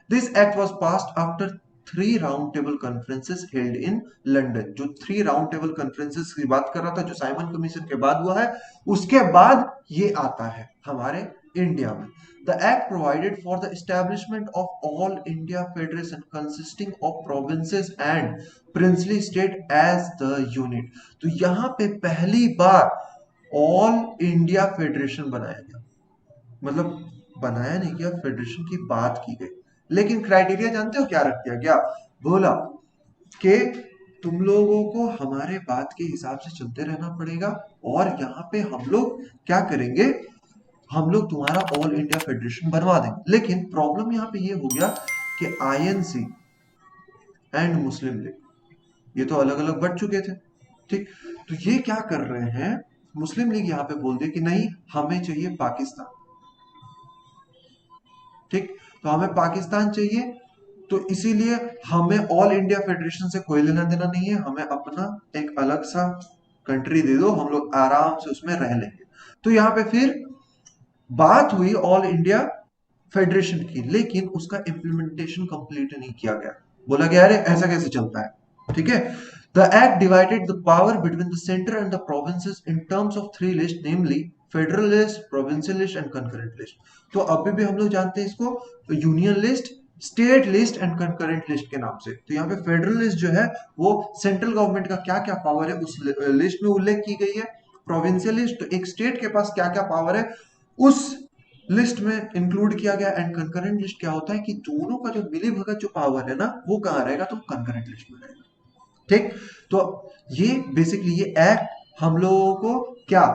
This act was passed after 3 round table conferences held in London. जो 3 राउंड टेबल कॉन्फ्रेंसेस की बात कर रहा था, जो साइमन कमीशन के बाद हुआ है, उसके बाद ये आता है हमारे इंडिया में। The act provided for the establishment of all India Federation consisting of provinces and princely state as the unit। तो यहाँ पे पहली बार ऑल इंडिया फेडरेशन बनाया गया, मतलब बनाया नहीं गया, फेडरेशन की बात की गई, लेकिन क्राइटेरिया जानते हो क्या रख दिया गया? बोला कि तुम लोगों को हमारे बात के हिसाब से चलते रहना पड़ेगा, और यहाँ पे हम लोग क्या करेंगे, हम लोग तुम्हारा ऑल इंडिया फेडरेशन बनवा देंगे। लेकिन प्रॉब्लम यहाँ पे ये हो गया कि आईएनसी एंड मुस्लिम लीग ये तो अलग अलग बढ़ चुके थे। ठीक, तो ये क्या कर रहे हैं, मुस्लिम लीग यहाँ पे बोल दिया कि नहीं, हमें चाहिए पाकिस्तान। ठीक, तो हमें पाकिस्तान चाहिए, तो इसीलिए हमें ऑल इंडिया फेडरेशन से कोई लेना देना नहीं है, हमें अपना एक अलग सा कंट्री दे दो, हम लोग आराम से उसमें रह लेंगे। तो यहाँ पे फिर बात हुई ऑल इंडिया फेडरेशन की, लेकिन उसका इम्प्लीमेंटेशन कंप्लीट नहीं किया गया। बोला गया अरे ऐसा कैसे चलता है? ठीक है, the act divided the power between the centre and the provinces in terms of three list, namely federal list, provincial list and concurrent list. तो अभी भी हम लोग जानते हैं इसको union list, state list and concurrent list के नाम से। तो यहाँ पे फेडरल लिस्ट जो है वो सेंट्रल गवर्नमेंट का क्या क्या पावर है उस लिस्ट में उल्लेख की गई है। प्रोविंशियल लिस्ट तो एक स्टेट के पास क्या क्या पावर है उस लिस्ट में इंक्लूड किया गया। एंड कंकरेंट लिस्ट क्या होता है कि दोनों का जो मिली भगत जो पावर है ना वो कहाँ रहेगा, तो कंकरेंट लिस्ट में रहेगा। ठीक, तो ये बेसिकली ये एक्ट हम लोगों को क्या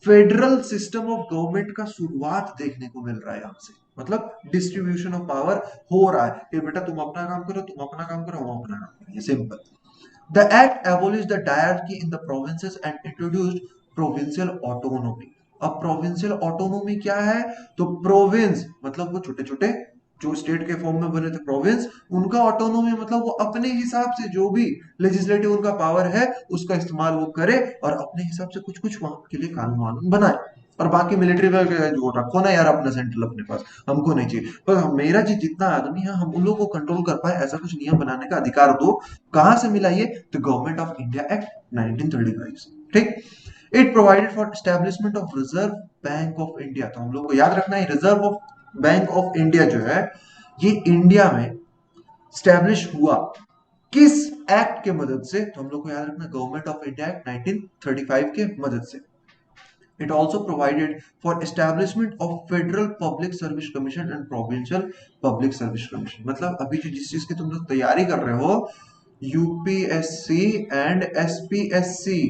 फेडरल सिस्टम ऑफ गवर्नमेंट का शुरुआत देखने को मिल रहा है यहां से। मतलब डिस्ट्रीब्यूशन ऑफ पावर हो रहा है कि बेटा तुम अपना काम करो, तुम अपना काम करो, हम अपना काम करें, ये simple. The act abolished the diarchy in the provinces and introduced provincial autonomy। अब provincial autonomy क्या है, तो प्रोविंस मतलब वो छोटे छोटे जो स्टेट के फॉर्म में बने थे प्रोविंस, उनका ऑटोनोमी मतलब वो अपने हिसाब से जो भी लेजिस्लेटिव उनका पावर है उसका इस्तेमाल वो करे और अपने हिसाब से कुछ कुछ वहां के लिए कानून वानून बनाए। और बाकी मिलिट्री वगैरह जो रखो ना यार अपना सेंट्रल अपने पास, हमको नहीं चाहिए। पर मेरा जी जितना आदमी है हम उन लोगों को कंट्रोल कर पाए ऐसा कुछ नियम बनाने का अधिकार दो। कहां से मिला ये, तो गवर्नमेंट ऑफ इंडिया एक्ट 1935 से। ठीक, it provided for establishment of reserve bank of India. तो हम लोग को याद रखना है reserve of bank of India जो है ये इंडिया में स्टैब्लिश हुआ किस एक्ट के मदद से, तो हम लोग को याद रखना गवर्नमेंट ऑफ इंडिया एक्ट 1935 के मदद से। It also provided for establishment of Federal Public Service Commission and Provincial Public Service Commission। मतलब अभी जो जिस चीज की तुम लोग तैयारी कर रहे हो यूपीएससी एंड एसपीएससी,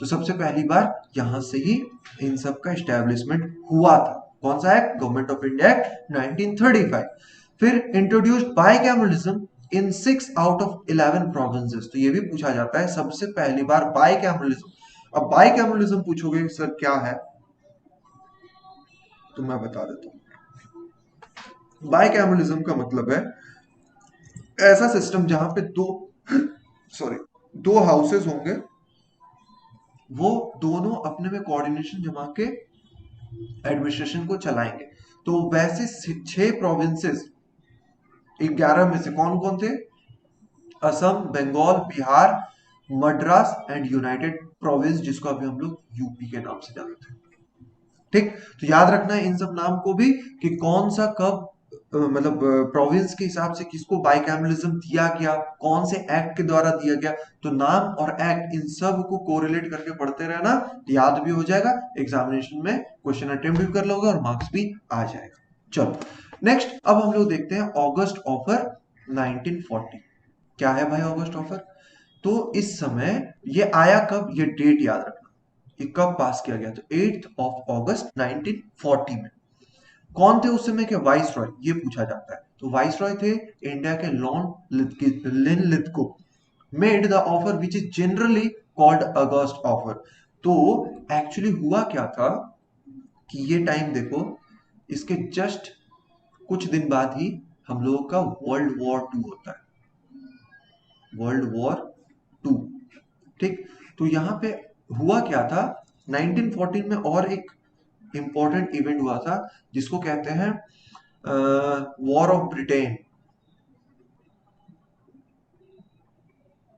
तो सबसे पहली बार यहां से ही इन सब का एस्टेब्लिशमेंट हुआ था। कौन सा act, government of India act 1935। फिर introduced bicameralism in 6 out of 11 provinces. तो ये भी पूछा जाता है सबसे पहली बार बाइकैमरलिज्म। अब बाइकैमरलिज्म पूछोगे सर क्या है, तो मैं बता देता हूं। बाइकैमरलिज्म का मतलब है ऐसा सिस्टम जहां पे दो सॉरी दो हाउसेस होंगे, वो दोनों अपने में कोऑर्डिनेशन जमा के एडमिनिस्ट्रेशन को चलाएंगे। तो वैसे 6 प्रोविंसेस 11 में से कौन कौन थे, Assam, Bengal, Bihar, Madras and united province, जिसको अभी हम लोग यूपी के नाम से जानते हैं। ठीक, तो याद रखना है इन सब नाम को भी कि कौन सा कब मतलब प्रोविंस के हिसाब से किसको बाइकैमरलिज्म दिया गया, कौन से एक्ट के द्वारा दिया गया। तो नाम और एक्ट इन सब को कोरिलेट करके पढ़ते रहना, याद भी हो जाएगा, एग्जामिनेशन में क्वेश्चन अटेम्प्ट भी कर लोगे और मार्क्स भी आ जाएगा। चलो नेक्स्ट, अब हम लोग देखते हैं ऑगस्ट ऑफर 1940। क्या है भाई ऑगस्ट ऑफर, तो इस समय ये आया कब, ये डेट याद रखना, ये कब पास किया गया, तो 8 ऑफ अगस्त 1940 में। कौन थे उस समय के वाइस रॉय, ये पूछा जाता है। तो वाइस रॉय थे इंडिया के Linlithgow. Made the offer which is generally called August offer. तो एक्चुअली हुआ क्या था कि ये टाइम देखो, इसके जस्ट कुछ दिन बाद ही हम लोगों का वर्ल्ड वॉर 2 होता है, वर्ल्ड वॉर 2। ठीक, तो यहां पे हुआ क्या था 1914 में, और एक इंपॉर्टेंट इवेंट हुआ था जिसको कहते हैं वॉर ऑफ ब्रिटेन।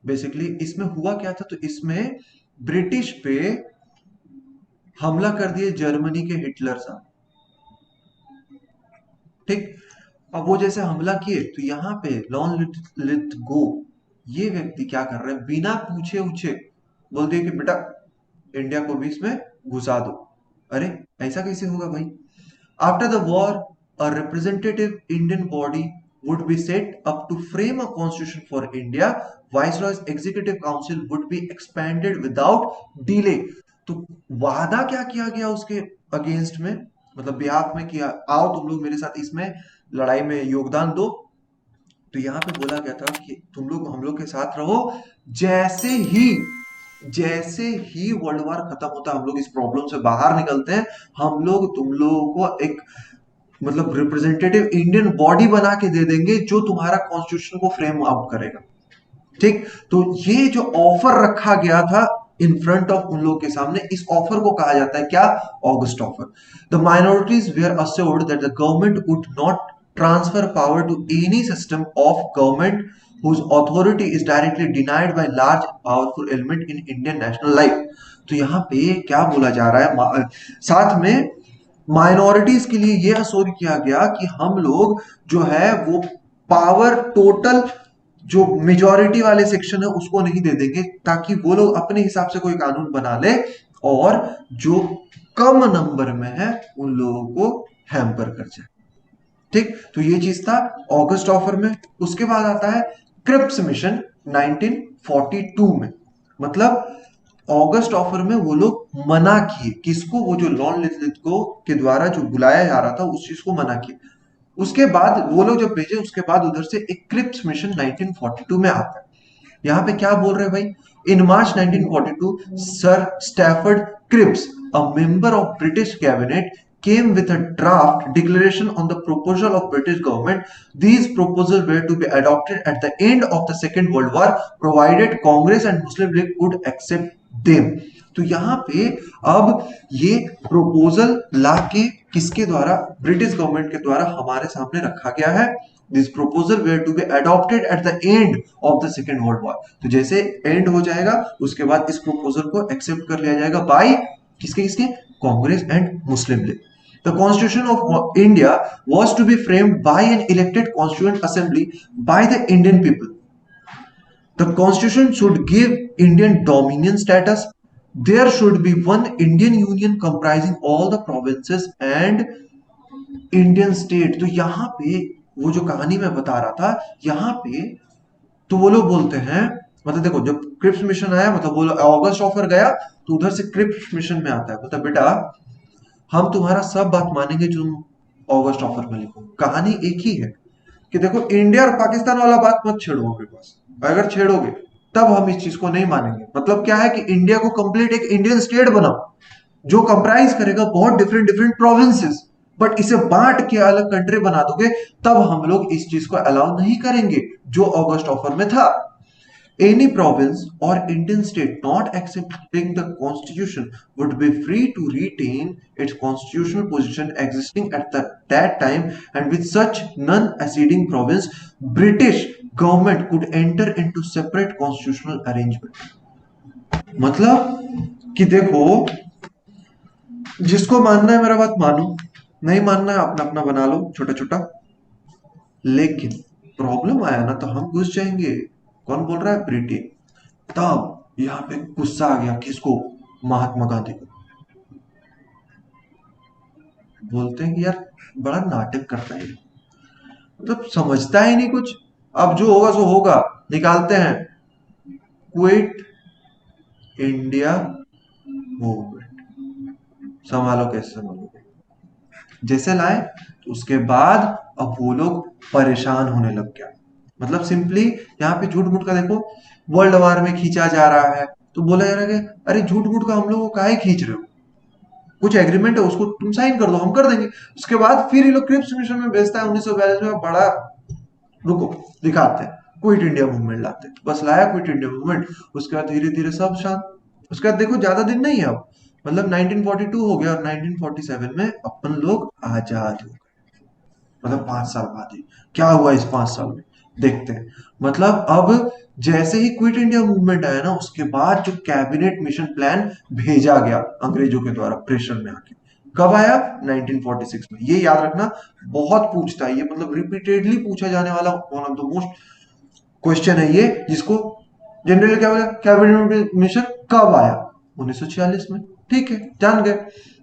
बेसिकली इसमें हुआ क्या था, तो इसमें ब्रिटिश पे हमला कर दिए जर्मनी के हिटलर साहब। ठीक, अब वो जैसे हमला किए तो यहाँ पे लॉन लिथगो ये व्यक्ति क्या कर रहे हैं, बिना पूछे उछे बोल दिए कि बेटा इंडिया को भी इसमें घुसा दो। अरे ऐसा कैसे होगा भाई। After the war a representative Indian body would be set up to frame a constitution for India. Viceroy's executive council would be expanded without delay. तो वादा क्या किया गया उसके अगेंस्ट में, मतलब बिहाफ में किया, आओ तुम लोग मेरे साथ इसमें लड़ाई में योगदान दो। तो यहाँ पे बोला गया था कि तुम लोग हम लोग के साथ रहो, जैसे ही जैसे ही वर्ल्ड वार खत्म होता है, हम लोग इस प्रॉब्लम से बाहर निकलते हैं, हम लोग तुम लोगों को एक मतलब रिप्रेजेंटेटिव इंडियन बॉडी बना के दे देंगे जो तुम्हारा कॉन्स्टिट्यूशन को फ्रेम आउट करेगा। ठीक, तो ये जो ऑफर रखा गया था इन फ्रंट ऑफ उन लोगों के सामने, इस ऑफर को कहा जाता है क्या? August offer. The minorities were assured that the government would not transfer power to any system of government whose authority is directly denied by large powerful element in Indian national life। तो यहाँ पे क्या बोला जा रहा है, साथ में माइनॉरिटीज के लिए यह अश्योर किया गया कि हम लोग जो है वो पावर टोटल जो मेजॉरिटी वाले सेक्शन है उसको नहीं दे देंगे, ताकि वो लोग अपने हिसाब से कोई कानून बना ले और जो कम नंबर में है उन लोगों को हैम्पर कर जाए। ठीक, तो ये चीज था अगस्त ऑफर में। उसके बाद आता है क्रिप्स मिशन 1942 में। मतलब अगस्त ऑफर में वो लोग मना किए किसको? वो जो लॉर्ड लिथलिथगो के द्वारा जो बुलाया जा रहा था उस चीज को मना किए। उसके बाद वो लोग जब भेजे, उसके बाद उधर से एक क्रिप्स मिशन 1942 में आता है। यहाँ पे क्या बोल रहे हैं भाई? In March 1942 Sir Stafford Cripps, a member of British cabinet, came with a draft declaration on the proposal of British government. These proposals were to be adopted at the end of the Second World War, provided Congress and Muslim League would accept them। तो यहाँ पे अब ये proposal लाके किसके द्वारा? British government के द्वारा हमारे सामने रखा गया है। This proposal were to be adopted at the end of the Second World War। तो जैसे एंड हो जाएगा उसके बाद इस प्रपोजल को एक्सेप्ट कर लिया जाएगा बाय किसके किसके? Congress and Muslim league. The Constitution of India was to be framed by an elected Constituent Assembly by the Indian people. The Constitution should give Indian dominion status. There should be one Indian Union comprising all the provinces and Indian state। तो यहाँ पे वो जो कहानी मैं बता रहा था, यहाँ पे तो वो लोग बोलते हैं, मतलब देखो जब क्रिप्स मिशन आया, मतलब वो अगस्त ऑफर गया तो उधर से क्रिप्स मिशन में आता है, मतलब बेटा हम तुम्हारा सब बात मानेंगे जो तुम अगस्त ऑफर में लिखो। कहानी एक ही है कि देखो इंडिया और पाकिस्तान वाला बात मत छेड़ो हमारे पास, अगर छेड़ोगे तब हम इस चीज को नहीं मानेंगे। मतलब क्या है कि इंडिया को कंप्लीट एक इंडियन स्टेट बनाओ जो कंप्राइज करेगा बहुत डिफरेंट डिफरेंट प्रोविंसेस, बट इसे बांट के अलग कंट्री बना दोगे तब हम लोग इस चीज को अलाउ नहीं करेंगे जो अगस्त ऑफर में था। Any province or Indian state not accepting the constitution would be free to retain its constitutional position existing at that time, and with such non-acceding province, British government could enter into separate constitutional arrangement। मतलब कि देखो जिसको मानना है मेरा बात मानो, नहीं मानना है अपना अपना बना लो छोटा छोटा, लेकिन प्रॉब्लम आया ना तो हम घुस जाएंगे। कौन बोल रहा है? ब्रिटेन। तब यहाँ पे गुस्सा आ गया किसको? महात्मा गांधी को। बोलते हैं कि यार बड़ा नाटक करता है, मतलब समझता ही नहीं कुछ, अब जो होगा सो होगा, निकालते हैं क्विट इंडिया मूवमेंट। संभालो कैसे संभालोगे? जैसे लाए तो उसके बाद अब वो लोग परेशान होने लग गया। मतलब सिंपली यहाँ पे झूठ मूठ का देखो, वर्ल्ड वार में खींचा जा रहा है तो बोला जा रहा है कि अरे झूठ मूठ का हम लोग को काहे खींच रहे हो, कुछ एग्रीमेंट है उसको तुम साइन कर दो, हम कर देंगे। उसके बाद फिर ये लोग क्रिप्स मिशन में भेजता है 1942 में, बड़ा रुको दिखाते हैं, क्विट इंडिया मूवमेंट लाते हैं। बस लाया क्विट इंडिया मूवमेंट, उसके बाद धीरे धीरे सब शांत। उसके बाद देखो ज्यादा दिन नहीं है अब, मतलब 1942 हो गया और 1947 में अपन लोग आजाद हो गए। मतलब 5 साल बाद ही क्या हुआ इस 5 साल में देखते हैं। मतलब अब जैसे ही क्विट इंडिया मूवमेंट आया ना उसके बाद जो कैबिनेट मिशन प्लान भेजा गया अंग्रेजों के द्वारा प्रेशर में आके, कब आया? 1946 में। ये याद रखना, बहुत पूछता है ये, मतलब रिपीटेडली पूछा जाने वाला one of the most question है ये, जिसको जनरली क्या बोला? कैबिनेट मिशन कब आया? 1946 में। ठीक है, जान गए।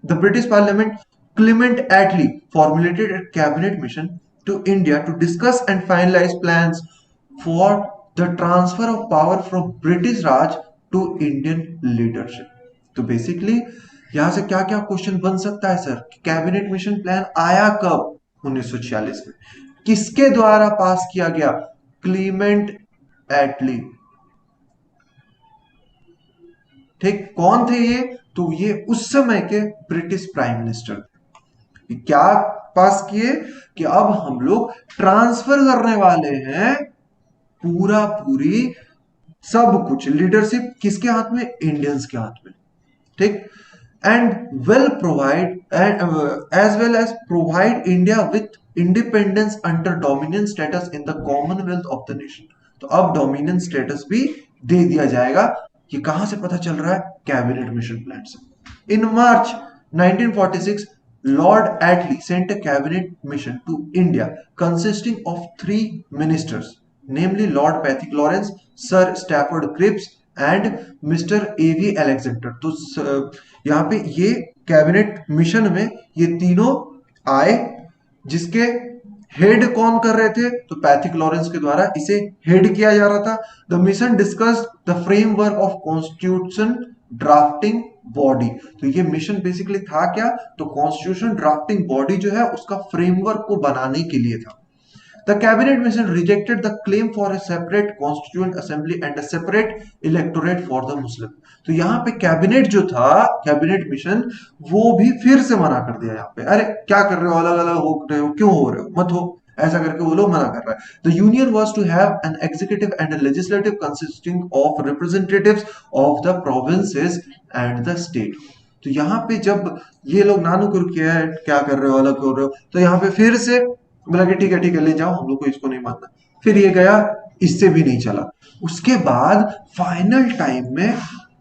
The British parliament Clement Attlee formulated a cabinet mission to India to discuss and finalize plans for the transfer of power from British Raj to Indian leadership. तो बेसिकली यहां से क्या क्या क्वेश्चन बन सकता है सर? कैबिनेट मिशन प्लान आया कब? 1946 में। किसके द्वारा पास किया गया? क्लीमेंट एटली। ठीक, कौन थे ये? तो ये उस समय के ब्रिटिश प्राइम मिनिस्टर थे। क्या पास किए कि अब हम लोग ट्रांसफर करने वाले हैं पूरा पूरी सब कुछ, लीडरशिप किसके हाथ में? इंडियंस के हाथ में। ठीक, and well provide as well as provide India with independence under dominion status in the commonwealth of the nation. तो अब डोमिनियन स्टेटस भी दे दिया जाएगा। ये कहां से पता चल रहा है? कैबिनेट मिशन प्लान से। इन मार्च 1946 Lord Attlee sent a cabinet mission to India consisting of 3 ministers, namely Lord Patrick Lawrence, Sir Stafford Cripps and Mr. A.V. Alexander। तो यहाँ पे ये कैबिनेट मिशन में ये तीनों आए, जिसके हेड कौन कर रहे थे? तो पैथिक लॉरेंस के द्वारा इसे हेड किया जा रहा था। The mission discussed the framework of constitution drafting body. तो ये मिशन बेसिकली था क्या? तो कॉन्स्टिट्यूशन ड्राफ्टिंग बॉडी जो है उसका फ्रेमवर्क को बनाने के लिए था। The cabinet mission rejected the claim for a separate constituent assembly and a separate electorate for the Muslim। तो यहाँ पे कैबिनेट जो था, कैबिनेट मिशन, वो भी फिर से मना कर दिया। यहाँ पे अरे क्या कर रहे हो, अलग अलग हो रहे हो, क्यों हो रहे हो, मत हो, ऐसा करके वो लोग मना कर रहा है। The union was to have an executive and a legislative consisting of representatives of the provinces and the state। तो यहाँ पे जब ये लोग नानू क्या कर रहे हो, अलग हो रहे हो, तो यहाँ पे फिर से बोला कि ठीक है ले जाओ, हम लोग को इसको नहीं मानना। फिर ये गया, इससे भी नहीं चला। उसके बाद फाइनल टाइम में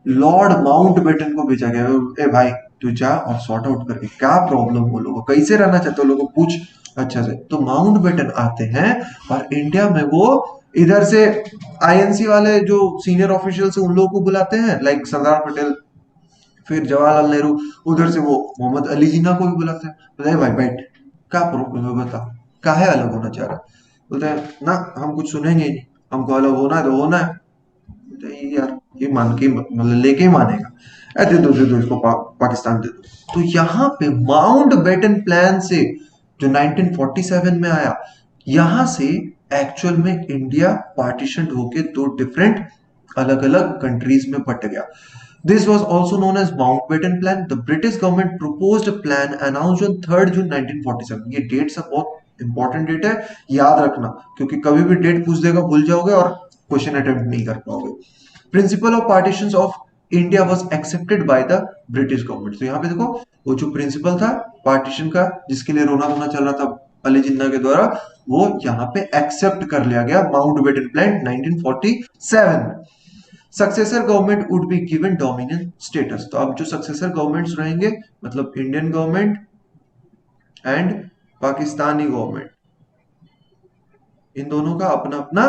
लॉर्ड माउंटबेटन को भेजा गया, ए भाई तू जा और सॉर्ट आउट करके क्या प्रॉब्लम हो, लोगों कैसे रहना चाहते हो, लोगों पूछ अच्छा से। तो माउंटबेटन आते हैं और इंडिया में वो इधर से आईएनसी वाले जो सीनियर ऑफिशियल्स उन लोगों को बुलाते हैं, लाइक सरदार पटेल, फिर जवाहरलाल नेहरू, उधर से वो मोहम्मद अली जिन्ना को भी बुलाते हैं। बोले भाई बैठ, क्या प्रॉब्लम है बता, काहे अलग होना चाह रहा? बोलते हैं ना हम कुछ सुनेंगे नहीं, हमको अलग होना है तो होना है। यार ये मान के मतलब लेके ही मानेगा, दे दो इसको पाकिस्तान दे दो। तो यहाँ पे माउंट बेटन प्लान से जो 1947 में आया, यहां से एक्चुअल में इंडिया पार्टीशन होके दो डिफरेंट अलग अलग कंट्रीज में बट गया। This was also known as Mountbatten Plan. The British government proposed a plan announced on 3rd June 1947। ये डेट सब बहुत इंपॉर्टेंट डेट है, याद रखना, क्योंकि कभी भी डेट पूछ देगा भूल जाओगे और क्वेश्चन अटेम्प्ट नहीं कर पाओगे। Principle of partition of India was accepted by the British government. तो यहाँ पे देखो वो जो प्रिंसिपल था पार्टीशन का, जिसके लिए रोना धोना चल रहा था अली जिन्ना के द्वारा, वो यहाँ पे एक्सेप्ट कर लिया गया माउंटबेटन प्लान 1947 में। Successor government would be given dominion status. तो अब जो सक्सेसर गवर्नमेंट्स रहेंगे, मतलब Indian government and Pakistani government, इन दोनों का अपना अपना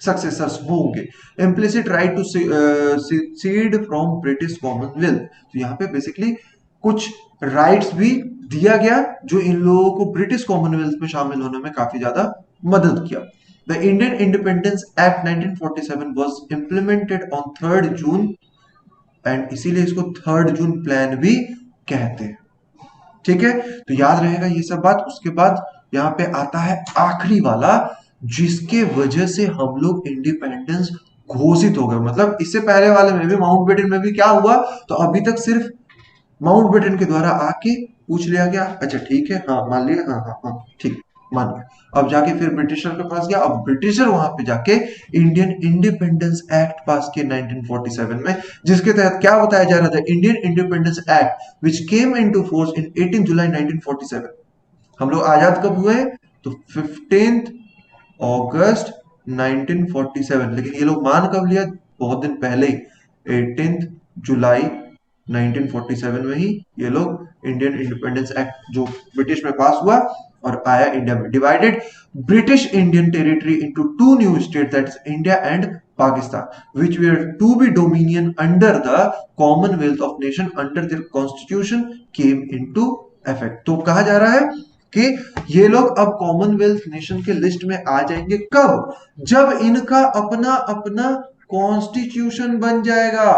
सक्सेसर्स होंगे। Implicit right to secede from British Commonwealth. तो यहाँ पे बेसिकली कुछ राइट्स भी दिया गया जो इन लोगों को ब्रिटिश कॉमनवेल्थ में शामिल होने में काफी ज्यादा मदद किया। The Indian Independence Act 1947 was implemented on 3rd June and इसीलिए इसको 3rd जून प्लान भी कहते हैं। ठीक है, तो याद रहेगा ये सब बात। उसके बाद यहाँ पे आता है आखिरी वाला, जिसके वजह से हम लोग इंडिपेंडेंस घोषित हो गए। मतलब इससे पहले वाले में भी माउंटबेटन में भी क्या हुआ, तो अभी तक सिर्फ माउंटबेटन के द्वारा आके पूछ लिया गया, अच्छा ठीक है, हाँ मान लिया, हाँ हाँ हाँ ठीक मान गया। अब जाके फिर ब्रिटिशर के पास गया, अब ब्रिटिशर वहां पे जाके इंडियन इंडिपेंडेंस एक्ट पास किए 1947 में, जिसके तहत क्या बताया जा रहा था, Indian independence act which came into force in 18 जुलाई 1947। हम लोग आजाद कब हुए? तो 15 अगस्त 1947। लेकिन ये लोग मान कब लिया? बहुत दिन पहले ही, 18 जुलाई 1947 में ही ये लोग इंडियन इंडिपेंडेंस एक्ट जो ब्रिटिश में पास हुआ और आया इंडिया में। Divided British Indian territory into two new state, that is India and Pakistan, which were to be dominion under the Commonwealth of Nation under their constitution came into effect। तो कहा जा रहा है कि ये लोग अब कॉमनवेल्थ नेशन के लिस्ट में आ जाएंगे कब? जब इनका अपना अपना कॉन्स्टिट्यूशन बन जाएगा।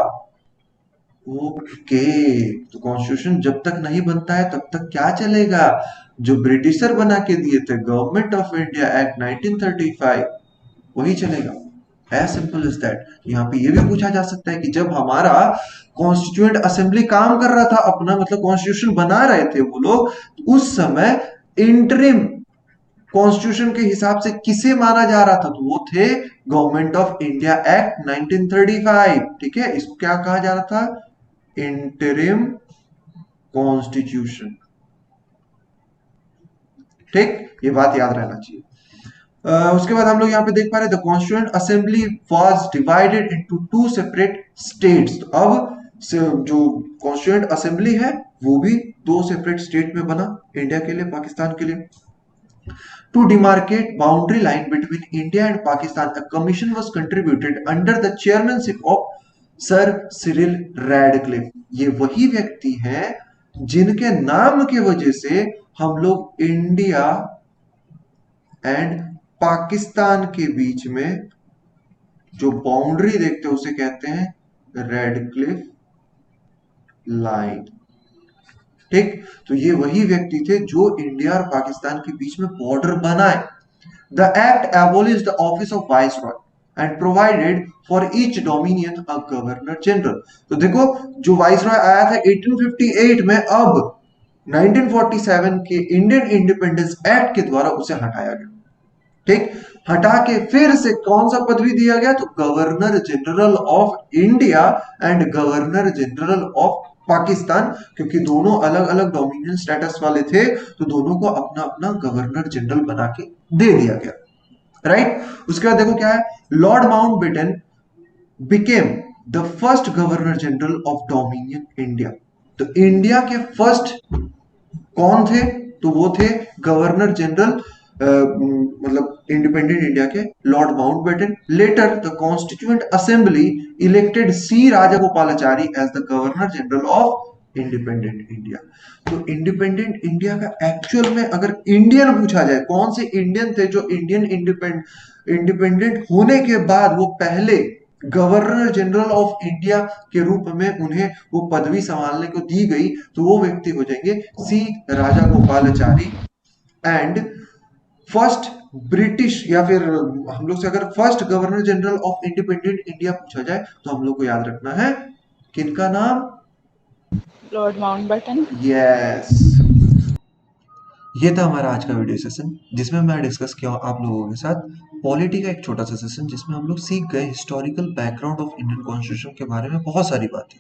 ओके, तो कॉन्स्टिट्यूशन जब तक नहीं बनता है तब तक क्या चलेगा? जो ब्रिटिशर बना के दिए थे गवर्नमेंट ऑफ इंडिया एक्ट 1935 वही चलेगा। As simple is that. यहाँ पे ये भी पूछा जा सकता है कि जब हमारा कॉन्स्टिट्यूएंट असेंबली काम कर रहा था अपना, मतलब कॉन्स्टिट्यूशन बना रहे थे वो लोग, उस समय इंटरिम कॉन्स्टिट्यूशन के हिसाब से किसे माना जा रहा था? तो वो थे गवर्नमेंट ऑफ इंडिया एक्ट 1935। ठीक है, इसको क्या कहा जा रहा था? Interim constitution. ठीक, ये बात याद रहना चाहिए। उसके बाद हम लोग यहाँ पे देख पा रहे the constituent assembly was divided into two separate states. अब जो कॉन्स्टिट्यूएंट असेंबली है वो भी दो सेपरेट स्टेट में बना, इंडिया के लिए, पाकिस्तान के लिए। To demarcate boundary line between India and Pakistan, a commission was contributed under the chairmanship of sir Cyril Radcliffe. ये वही व्यक्ति हैं जिनके नाम के वजह से हम लोग इंडिया एंड पाकिस्तान के बीच में जो बाउंड्री देखते हैं उसे कहते हैं रेडक्लिफ लाइन। ठीक, तो ये वही व्यक्ति थे जो इंडिया और पाकिस्तान के बीच में बॉर्डर बनाए। The act abolish the office of viceroy and provided for each dominion a governor general. तो देखो, जो वाइसरॉय आया था 1858 में, अब 1947 के इंडियन इंडिपेंडेंस एक्ट के द्वारा उसे हटाया गया। ठीक, हटा के फिर से कौन सा पदवी दिया गया? तो governor general of India and governor general of Pakistan, क्योंकि दोनों अलग अलग डोमिनियन स्टेटस वाले थे, तो दोनों को अपना अपना गवर्नर जनरल बना के दे दिया गया। राइट, उसके बाद देखो क्या है, Lord Mountbatten became the first governor general of dominion India. तो इंडिया के फर्स्ट कौन थे? तो वो थे गवर्नर जनरल, मतलब इंडिपेंडेंट इंडिया के, Lord Mountbatten. Later the constituent assembly elected C Rajagopalachari as the governor general of independent India. तो इंडिपेंडेंट इंडिया का एक्चुअल में अगर इंडियन पूछा जाए, कौन से इंडियन थे जो इंडियन इंडिपेंडेंट होने के बाद वो पहले गवर्नर जनरल ऑफ इंडिया के रूप में उन्हें वो पदवी संभालने को दी गई, तो वो व्यक्ति हो जाएंगे सी राजागोपालाचारी। एंड फर्स्ट ब्रिटिश, या फिर हम लोग से अगर first governor general of independent India पूछा जाए तो हम लोग को याद रखना है किनका नाम? Lord Mountbatten. यस। ये था हमारा आज का वीडियो सेशन जिसमें मैं डिस्कस किया आप लोगों के साथ पॉलिटी का एक छोटा सा सेशन, जिसमें हम लोग सीख गए historical background of Indian constitution के बारे में बहुत सारी बातें।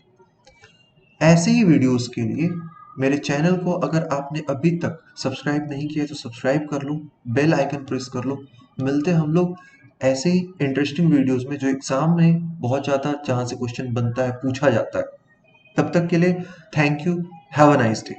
ऐसे ही वीडियोस के लिए मेरे चैनल को अगर आपने अभी तक सब्सक्राइब नहीं किया तो सब्सक्राइब कर लो, बेल आइकन प्रेस कर लो। मिलते हैं हम लोग ऐसे ही इंटरेस्टिंग वीडियोस में जो एग्जाम में बहुत ज़्यादा जहाँ से क्वेश्चन बनता है, पूछा जाता है। तब तक के लिए thank you, have a nice day.